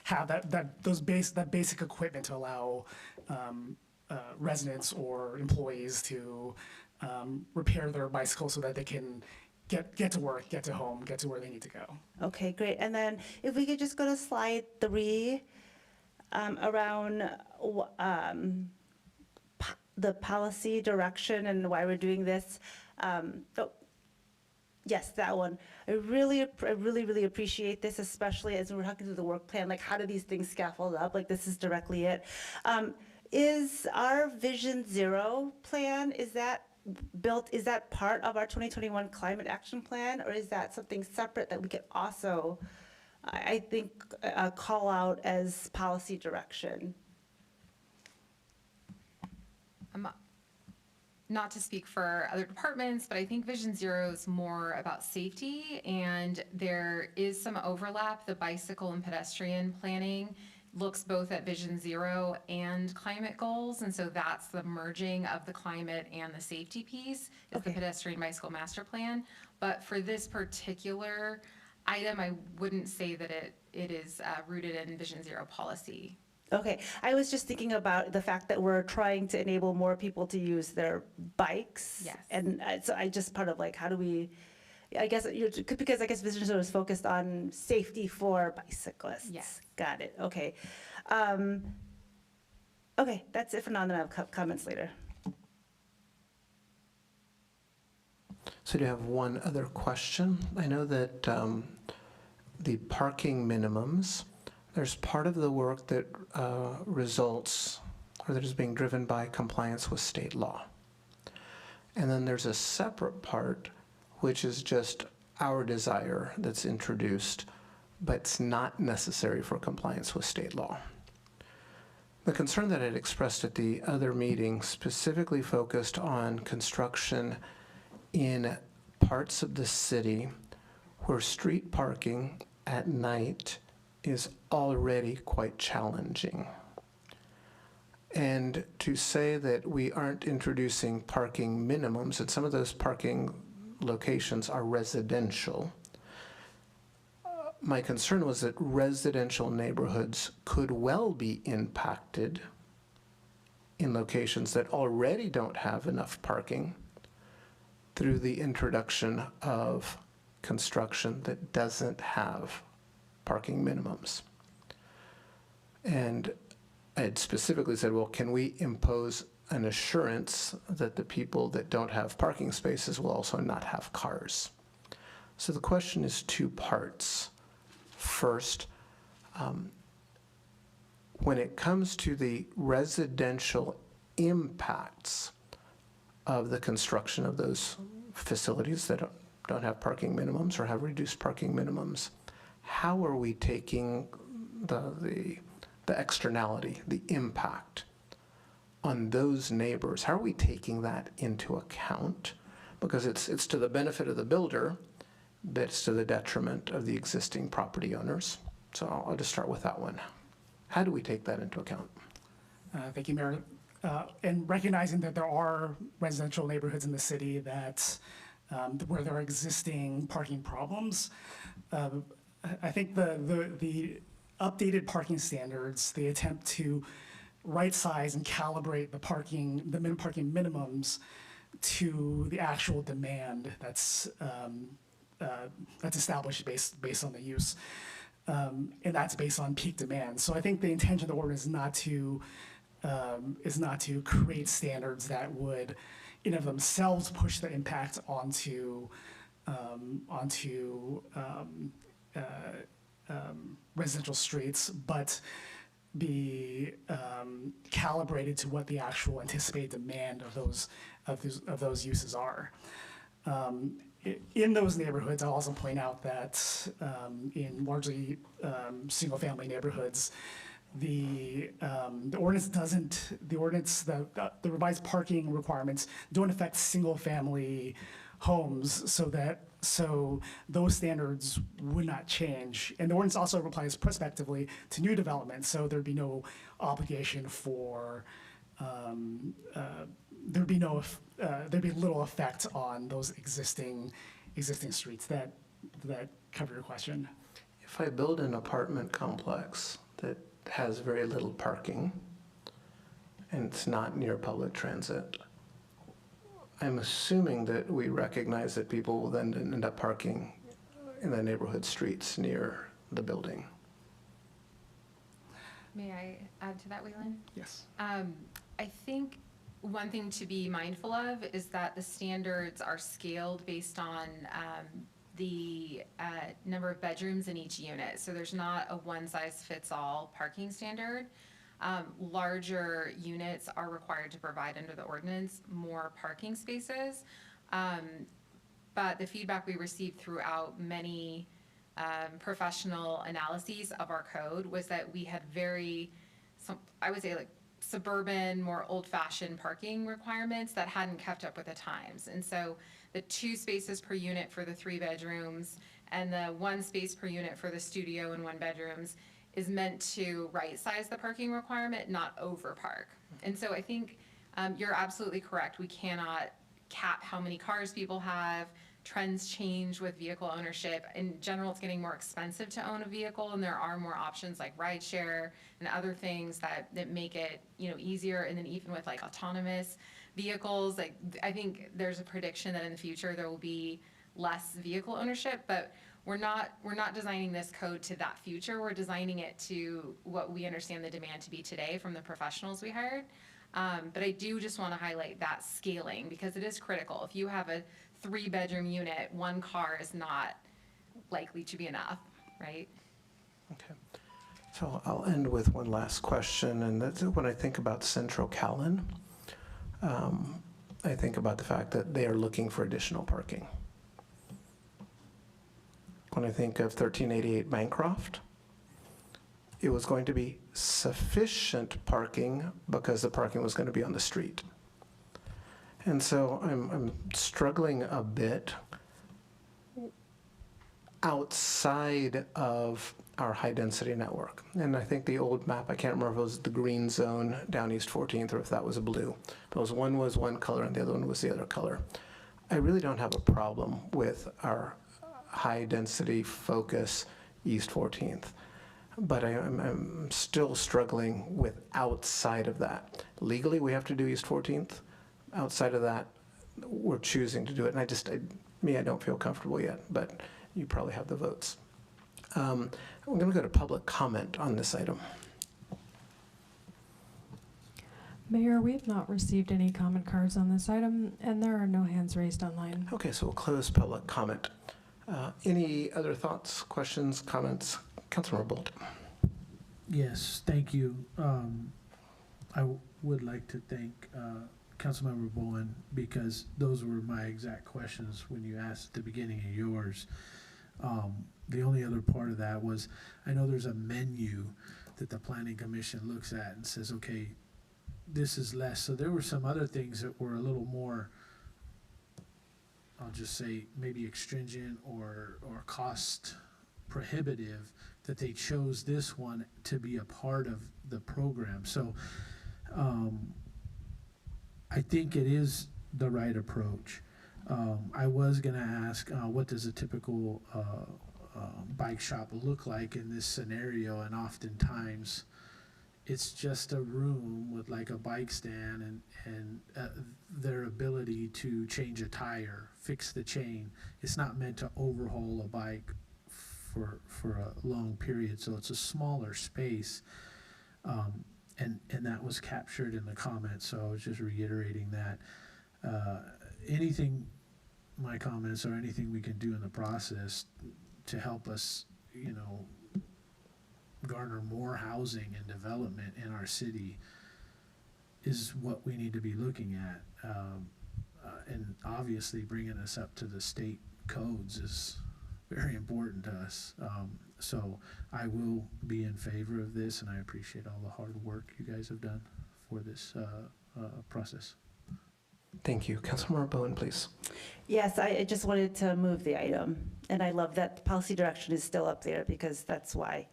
have that basic equipment to allow residents or employees to repair their bicycle so that they can get to work, get to home, get to where they need to go. Okay, great. And then if we could just go to slide 3, around the policy direction and why we're doing this. Yes, that one. I really appreciate this, especially as we're talking through the work plan, like how do these things scaffold up? Like this is directly it. Is our Vision Zero plan, is that part of our 2021 climate action plan, or is that something separate that we could also, I think, call out as policy direction? Not to speak for other departments, but I think Vision Zero is more about safety, and there is some overlap. The bicycle and pedestrian planning looks both at Vision Zero and climate goals, and so that's the merging of the climate and the safety piece is the pedestrian bicycle master plan. But for this particular item, I wouldn't say that it is rooted in Vision Zero policy. Okay, I was just thinking about the fact that we're trying to enable more people to use their bikes. Yes. And so I just part of like, how do we, I guess, because I guess Vision Zero is focused on safety for bicyclists. Yes. Got it, okay. Okay, that's it for now, and then I have comments later. So I do have one other question. I know that the parking minimums, there's part of the work that results or that is being driven by compliance with state law. And then there's a separate part, which is just our desire that's introduced, but it's not necessary for compliance with state law. The concern that I'd expressed at the other meeting specifically focused on construction in parts of the city where street parking at night is already quite challenging. And to say that we aren't introducing parking minimums, and some of those parking locations are residential, my concern was that residential neighborhoods could well be impacted in locations that already don't have enough parking through the introduction of construction that doesn't have parking minimums. And I had specifically said, well, can we impose an assurance that the people that don't have parking spaces will also not have cars? So the question is 2 parts. First, when it comes to the residential impacts of the construction of those facilities that don't have parking minimums or have reduced parking minimums, how are we taking the externality, the impact on those neighbors? How are we taking that into account? Because it's to the benefit of the builder, but it's to the detriment of the existing property owners. So I'll just start with that one. How do we take that into account? Thank you, Mayor. And recognizing that there are residential neighborhoods in the city that where there are existing parking problems, I think the updated parking standards, the attempt to right size and calibrate the parking minimums to the actual demand that's established based on the use, and that's based on peak demand. So I think the intention of the ordinance is not to create standards that would, in of themselves, push the impact onto residential streets, but be calibrated to what the actual anticipated demand of those uses are. In those neighborhoods, I'll also point out that in largely single-family neighborhoods, the revised parking requirements don't affect single-family homes, so that So those standards would not change. And the ordinance also applies prospectively to new development, so there'd be no obligation for, there'd be little effect on those existing streets. That cover your question? If I build an apartment complex that has very little parking and it's not near public transit, I'm assuming that we recognize that people will then end up parking in the neighborhood streets near the building. May I add to that, Waylon? Yes. I think one thing to be mindful of is that the standards are scaled based on the number of bedrooms in each unit. So there's not a one-size-fits-all parking standard. Larger units are required to provide under the ordinance more parking spaces. But the feedback we received throughout many professional analyses of our code was that we had I would say like suburban, more old-fashioned parking requirements that hadn't kept up with the times. And so the 2 spaces per unit for the 3 bedrooms and the 1 space per unit for the studio and 1 bedrooms is meant to right-size the parking requirement, not over-park. And so I think you're absolutely correct. We cannot cap how many cars people have. Trends change with vehicle ownership. In general, it's getting more expensive to own a vehicle, and there are more options like rideshare and other things that make it, easier. And then even with like autonomous vehicles, like I think there's a prediction that in the future there will be less vehicle ownership, but we're not designing this code to that future. We're designing it to what we understand the demand to be today from the professionals we hired. But I do just want to highlight that scaling because it is critical. If you have a 3-bedroom unit, 1 car is not likely to be enough, right? Okay. So I'll end with one last question, and that's when I think about Central Callan, I think about the fact that they are looking for additional parking. When I think of 1388 Bancroft, it was going to be sufficient parking because the parking was going to be on the street. And so I'm struggling a bit outside of our high-density network. And I think the old map, I can't remember if it was the green zone down East 14th or if that was a blue. But one was one color and the other one was the other color. I really don't have a problem with our high-density focus East 14th. But I'm still struggling with outside of that. Legally, we have to do East 14th. Outside of that, we're choosing to do it. And I don't feel comfortable yet, but you probably have the votes. I'm going to go to public comment on this item. Mayor, we have not received any comment cards on this item, and there are no hands raised online. Okay, so we'll close public comment. Any other thoughts, questions, comments? Councilmember Bolt. Yes, thank you. I would like to thank Councilmember Bowen because those were my exact questions when you asked at the beginning of yours. The only other part of that was I know there's a menu that the Planning Commission looks at and says, okay, this is less. So there were some other things that were a little more, I'll just say, maybe extringent or cost prohibitive that they chose this one to be a part of the program. So I think it is the right approach. I was gonna ask, what does a typical bike shop look like in this scenario? And oftentimes it's just a room with like a bike stand and their ability to change a tire, fix the chain. It's not meant to overhaul a bike for a long period, so it's a smaller space. And that was captured in the comments, so I was just reiterating that. My comments or anything we can do in the process to help us, garner more housing and development in our city is what we need to be looking at. And obviously bringing us up to the state codes is very important to us. So I will be in favor of this, and I appreciate all the hard work you guys have done for this process. Thank you. Councilmember Bowen, please. Yes, I just wanted to move the item, and I love that the policy direction is still up there because that's why.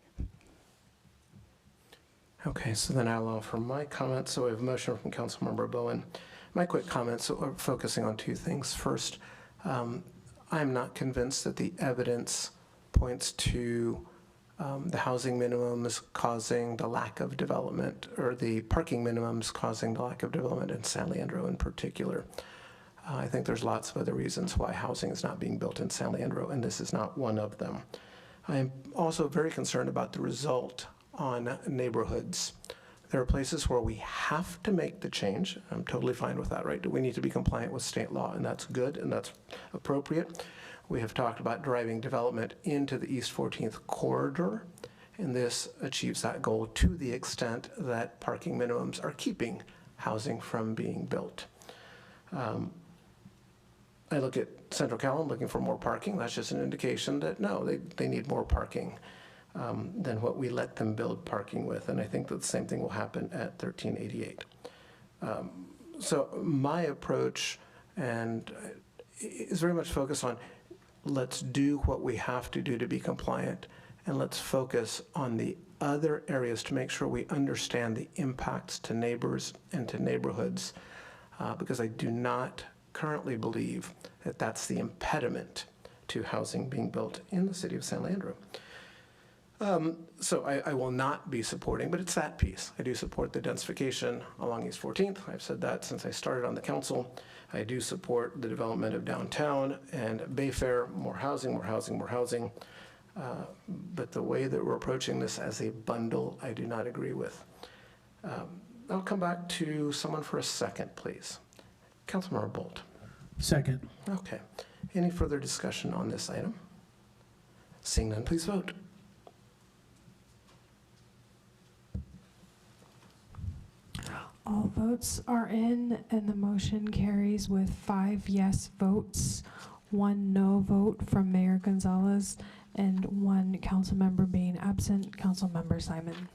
Okay, so then I'll offer my comments. So we have a motion from Councilmember Bowen. My quick comments are focusing on two things. First, I'm not convinced that the evidence points to the housing minimums causing the lack of development, or the parking minimums causing the lack of development in San Leandro in particular. I think there's lots of other reasons why housing is not being built in San Leandro, and this is not one of them. I'm also very concerned about the result on neighborhoods. There are places where we have to make the change. I'm totally fine with that, right? We need to be compliant with state law, and that's good and that's appropriate. We have talked about driving development into the East 14th corridor, and this achieves that goal to the extent that parking minimums are keeping housing from being built. I look at Central Cal, I'm looking for more parking. That's just an indication that no, they need more parking than what we let them build parking with. And I think that the same thing will happen at 1388. So my approach is very much focused on let's do what we have to do to be compliant, and let's focus on the other areas to make sure we understand the impacts to neighbors and to neighborhoods, because I do not currently believe that that's the impediment to housing being built in the city of San Leandro. So I will not be supporting, but it's that piece. I do support the densification along East 14th. I've said that since I started on the council. I do support the development of downtown and Bayfair, more housing, more housing, more housing. But the way that we're approaching this as a bundle, I do not agree with. I'll come back to someone for a second, please. Councilmember Bolt. Second. Okay. Any further discussion on this item? Seeing none, please vote. All votes are in, and the motion carries with 5 yes votes, 1 no vote from Mayor Gonzalez, and 1 council member being absent, Councilmember Simon.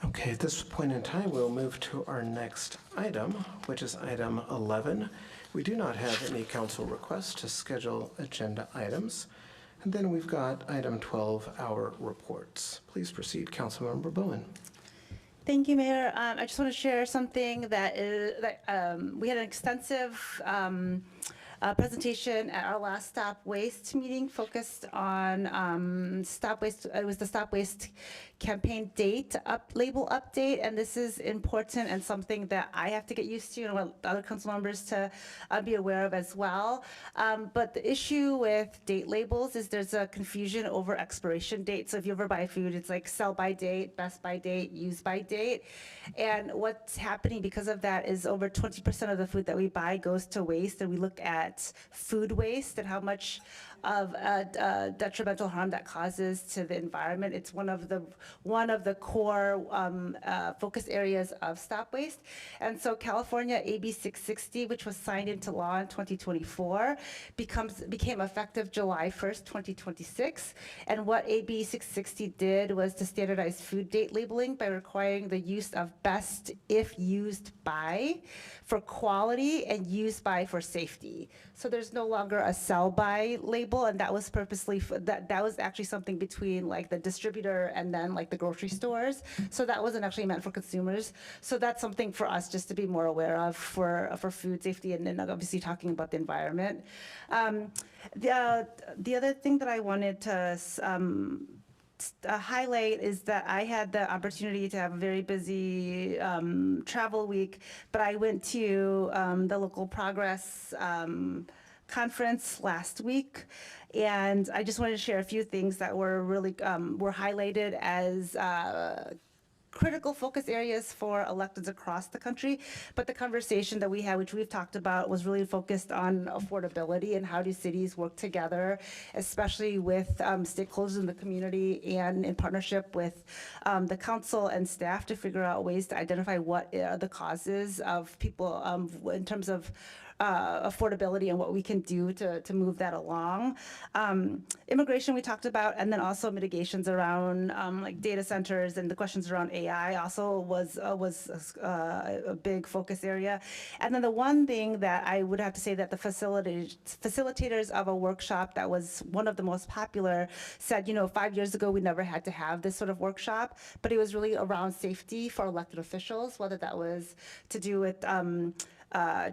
Okay, at this point in time, we'll move to our next item, which is item 11. We do not have any council requests to schedule agenda items. And then we've got item 12, our reports. Please proceed, Councilmember Bowen. Thank you, Mayor. I just want to share something that we had an extensive presentation at our last Stop Waste meeting focused on Stop Waste. It was the Stop Waste campaign date label update, and this is important and something that I have to get used to and want other council members to be aware of as well. But the issue with date labels is there's a confusion over expiration date. So if you ever buy food, it's like sell by date, best by date, use by date. And what's happening because of that is over 20% of the food that we buy goes to waste, and we look at food waste and how much of detrimental harm that causes to the environment. It's one of the core focus areas of Stop Waste. And so California AB 660, which was signed into law in 2024, became effective July 1st, 2026. And what AB 660 did was to standardize food date labeling by requiring the use of best if used by for quality and used by for safety. So there's no longer a sell by label, and that was purposely that was actually something between like the distributor and then like the grocery stores. So that wasn't actually meant for consumers. So that's something for us just to be more aware of for food safety, and then obviously talking about the environment. The other thing that I wanted to highlight is that I had the opportunity to have a very busy travel week, but I went to the Local Progress conference last week, and I just wanted to share a few things that were really were highlighted as critical focus areas for electeds across the country. But the conversation that we had, which we've talked about, was really focused on affordability and how do cities work together, especially with stakeholders in the community and in partnership with the council and staff to figure out ways to identify what are the causes of people in terms of affordability and what we can do to move that along. Immigration we talked about, and then also mitigations around like data centers and the questions around AI also was a big focus area. And then the one thing that I would have to say that the facilitators of a workshop that was one of the most popular said, 5 years ago we never had to have this sort of workshop, but it was really around safety for elected officials, whether that was to do with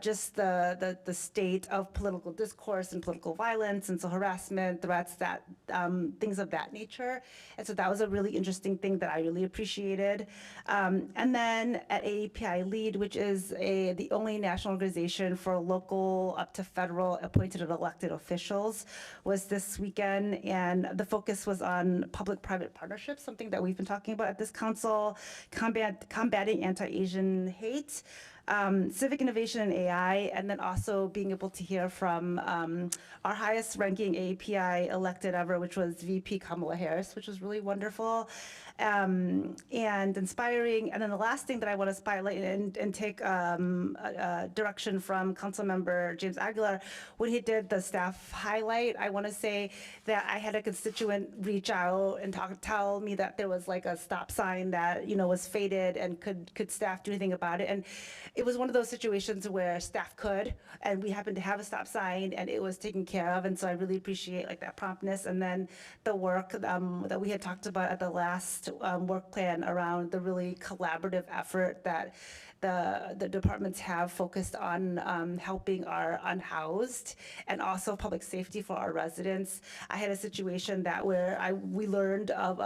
just the state of political discourse and political violence and so harassment, threats, that things of that nature. And so that was a really interesting thing that I really appreciated. And then at AAPI LEAD, which is the only national organization for local up to federal appointed and elected officials, was this weekend. And the focus was on public-private partnerships, something that we've been talking about at this council, combating anti-Asian hate, civic innovation and AI, and then also being able to hear from our highest ranking AAPI elected ever, which was VP Kamala Harris, which was really wonderful and inspiring. And then the last thing that I want to spotlight and take direction from Councilmember James Aguilar, when he did the staff highlight, I want to say that I had a constituent reach out and tell me that there was like a stop sign that, was faded, and could staff do anything about it? And it was one of those situations where staff could, and we happened to have a stop sign and it was taken care of. And so I really appreciate like that promptness. And then the work that we had talked about at the last work plan around the really collaborative effort that the departments have focused on helping our unhoused and also public safety for our residents. I had a situation where we learned of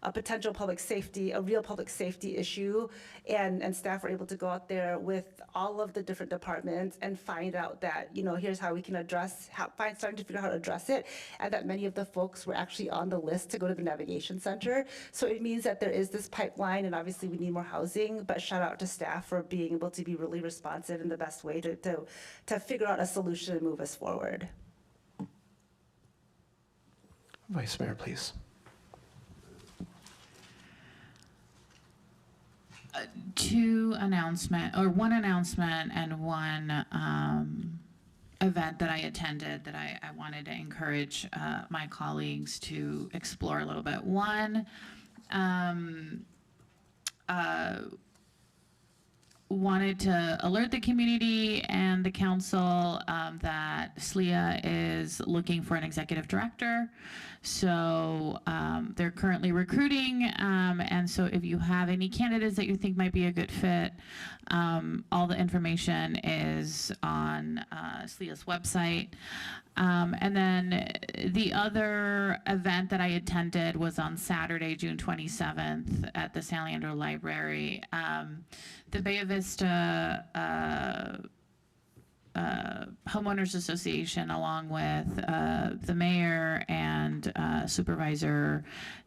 a potential a real public safety issue, and staff were able to go out there with all of the different departments and find out that, here's how we can starting to figure out how to address it, and that many of the folks were actually on the list to go to the navigation center. So it means that there is this pipeline, and obviously we need more housing, but shout out to staff for being able to be really responsive in the best way to figure out a solution and move us forward. Vice Mayor, please. One announcement and one event that I attended that I wanted to encourage my colleagues to explore a little bit. One, wanted to alert the community and the council that SLEA is looking for an executive director. So they're currently recruiting, and so if you have any candidates that you think might be a good fit, all the information is on SLEA's website. And then the other event that I attended was on Saturday, June 27th at the San Leandro Library. The Bay Vista Homeowners Association, along with the mayor and Supervisor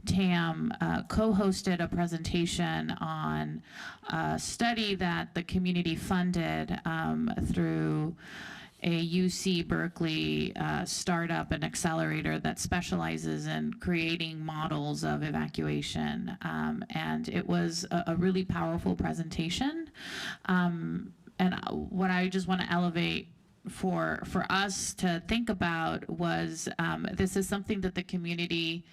Tam, co-hosted a presentation on a study that the community funded through a UC Berkeley startup and accelerator that specializes in creating models of evacuation. And it was a really powerful presentation. And what I just want to elevate for us to think about was this is something that the community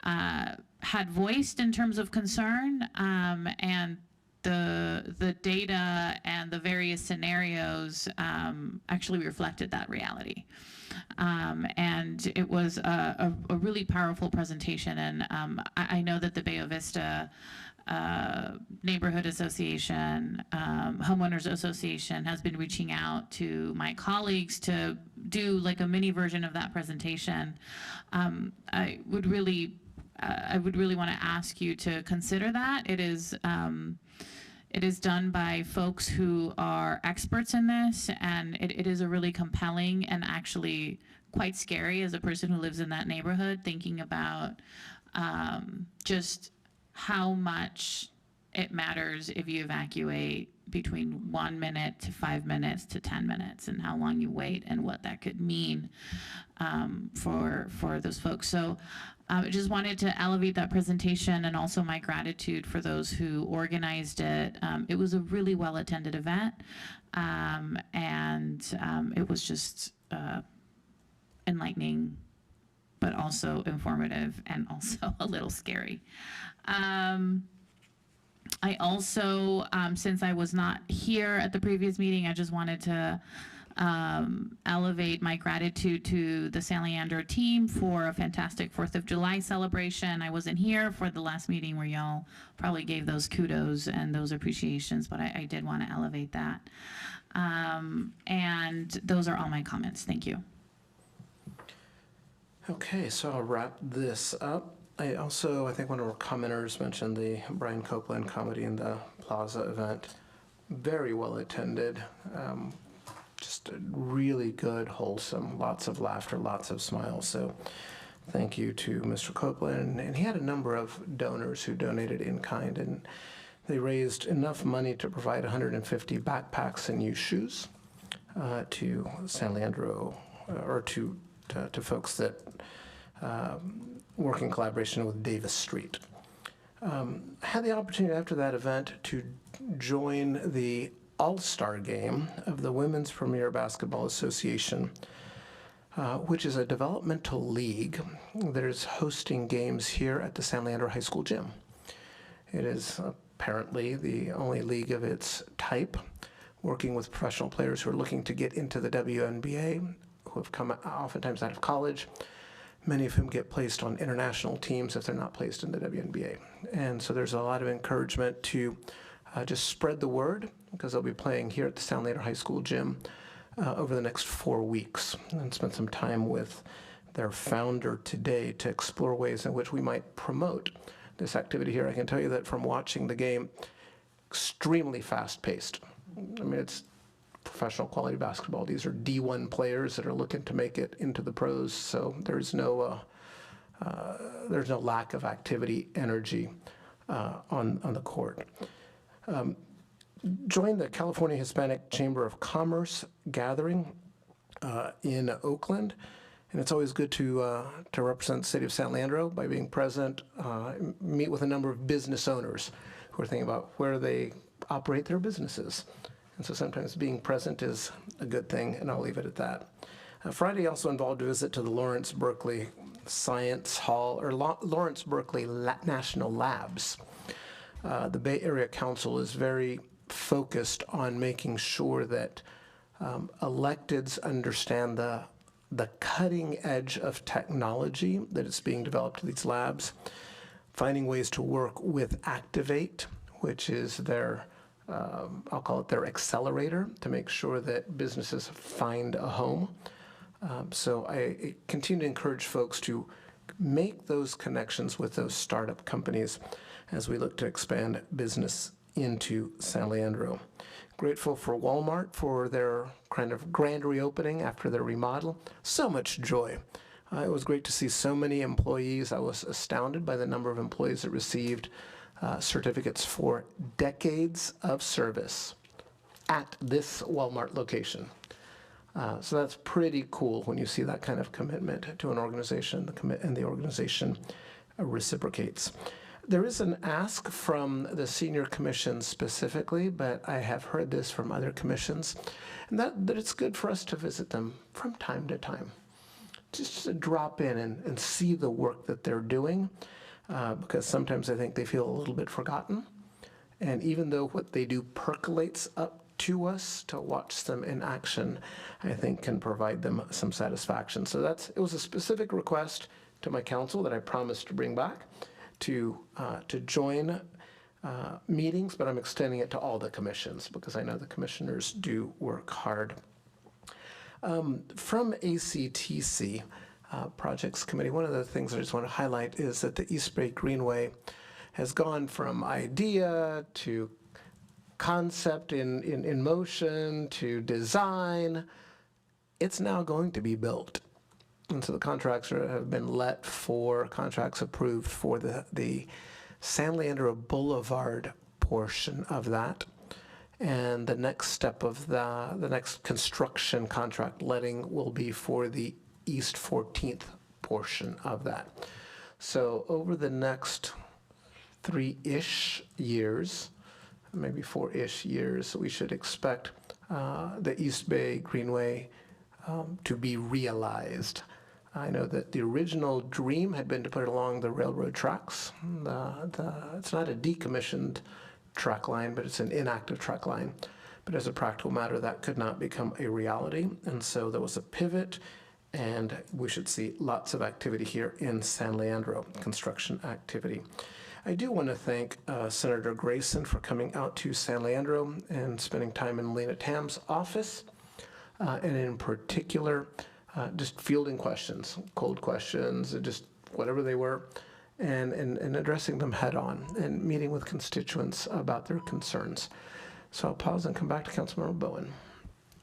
had voiced in terms of concern, and the data and the various scenarios actually reflected that reality. And it was a really powerful presentation. And I know that the Bay Vista Neighborhood Association, Homeowners Association has been reaching out to my colleagues to do like a mini version of that presentation. I would really want to ask you to consider that. It is done by folks who are experts in this, and it is a really compelling and actually quite scary as a person who lives in that neighborhood, thinking about just how much it matters if you evacuate between 1 minute to 5 minutes to 10 minutes, and how long you wait and what that could mean for those folks. So I just wanted to elevate that presentation, and also my gratitude for those who organized it. It was a really well-attended event, and it was just enlightening, but also informative, and also a little scary. I also, since I was not here at the previous meeting, I just wanted to elevate my gratitude to the San Leandro team for a fantastic 4th of July celebration. I wasn't here for the last meeting where y'all probably gave those kudos and those appreciations, but I did want to elevate that. And those are all my comments. Thank you. Okay, so I'll wrap this up. I think one of our commenters mentioned the Brian Copeland Comedy in the Plaza event. Very well attended. Just really good, wholesome, lots of laughter, lots of smiles. So thank you to Mr. Copeland. And he had a number of donors who donated in kind, and they raised enough money to provide 150 backpacks and used shoes to San Leandro, or to folks that work in collaboration with Davis Street. Had the opportunity after that event to join the All-Star Game of the Women's Premier Basketball Association, which is a developmental league that is hosting games here at the San Leandro High School gym. It is apparently the only league of its type, working with professional players who are looking to get into the WNBA, who have come oftentimes out of college, many of whom get placed on international teams if they're not placed in the WNBA. And so there's a lot of encouragement to just spread the word, because they'll be playing here at the San Leandro High School gym over the next 4 weeks, and spend some time with their founder today to explore ways in which we might promote this activity here. I can tell you that from watching the game, extremely fast-paced. I mean, it's professional quality basketball. These are D1 players that are looking to make it into the pros, so there's no lack of activity, energy on the court. Joined the California Hispanic Chamber of Commerce gathering in Oakland, and it's always good to represent the city of San Leandro by being present, meet with a number of business owners who are thinking about where they operate their businesses. And so sometimes being present is a good thing, and I'll leave it at that. Friday also involved a visit to the Lawrence Berkeley Science Hall, or Lawrence Berkeley National Labs. The Bay Area Council is very focused on making sure that electeds understand the cutting edge of technology that is being developed in these labs, finding ways to work with Activate, which is their I'll call it their accelerator, to make sure that businesses find a home. So I continue to encourage folks to make those connections with those startup companies as we look to expand business into San Leandro. Grateful for Walmart for their kind of grand reopening after their remodel. So much joy. It was great to see so many employees. I was astounded by the number of employees that received certificates for decades of service at this Walmart location. So that's pretty cool when you see that kind of commitment to an organization, and the organization reciprocates. There is an ask from the senior commission specifically, but I have heard this from other commissions, and that it's good for us to visit them from time to time. Just to drop in and see the work that they're doing. Because sometimes I think they feel a little bit forgotten. And even though what they do percolates up to us, to watch them in action, I think can provide them some satisfaction. So it was a specific request to my council that I promised to bring back to join meetings, but I'm extending it to all the commissions because I know the commissioners do work hard. From ACTC, Projects Committee, one of the things I just want to highlight is that the East Bay Greenway has gone from idea to concept in motion to design. It's now going to be built. And so the contracts have been let for, contracts approved for the San Leandro Boulevard portion of that. And the next step of the next construction contract letting will be for the East 14th portion of that. So over the next 3-ish years, maybe 4-ish years, we should expect the East Bay Greenway to be realized. I know that the original dream had been to put it along the railroad tracks. It's not a decommissioned track line, but it's an inactive track line. But as a practical matter, that could not become a reality. And so there was a pivot, and we should see lots of activity here in San Leandro, construction activity. I do want to thank Senator Grayson for coming out to San Leandro and spending time in Lena Tam's office, and in particular, just fielding questions, cold questions, just whatever they were, and addressing them head on and meeting with constituents about their concerns. So I'll pause and come back to Councilmember Bowen.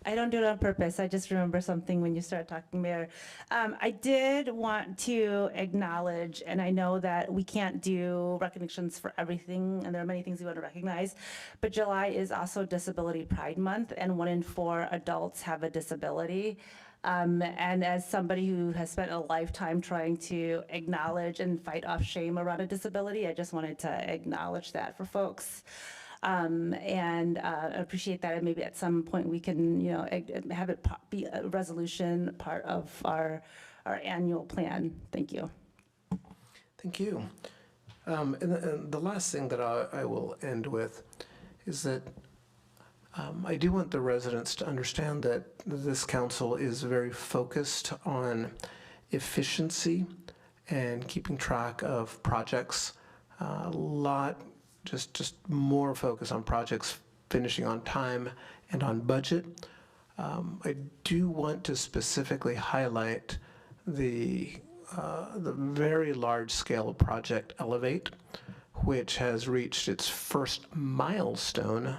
I don't do it on purpose. I just remember something when you started talking, Mayor. I did want to acknowledge, and I know that we can't do recognitions for everything, and there are many things we want to recognize, but July is also Disability Pride Month, and 1 in 4 adults have a disability. And as somebody who has spent a lifetime trying to acknowledge and fight off shame around a disability, I just wanted to acknowledge that for folks. And appreciate that, and maybe at some point we can, have it be a resolution part of our annual plan. Thank you. Thank you. And the last thing that I will end with is that I do want the residents to understand that this council is very focused on efficiency and keeping track of projects. A lot, just more focus on projects finishing on time and on budget. I do want to specifically highlight the very large scale project Elevate, which has reached its first milestone,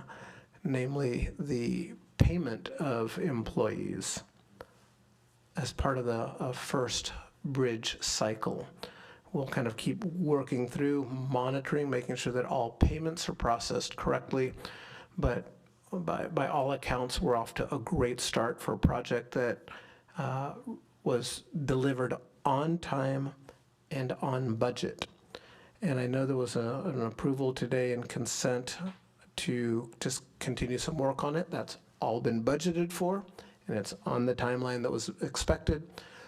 namely the payment of employees as part of the first bridge cycle. We'll kind of keep working through, monitoring, making sure that all payments are processed correctly. But by all accounts, we're off to a great start for a project that was delivered on time and on budget. And I know there was an approval today and consent to just continue some work on it. That's all been budgeted for, and it's on the timeline that was expected.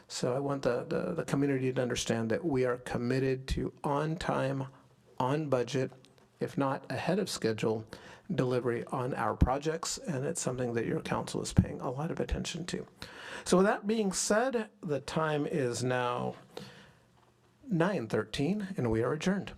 So I want the community to understand that we are committed to on time, on budget, if not ahead of schedule, delivery on our projects, and it's something that your council is paying a lot of attention to. So with that being said, the time is now 9:13, and we are adjourned.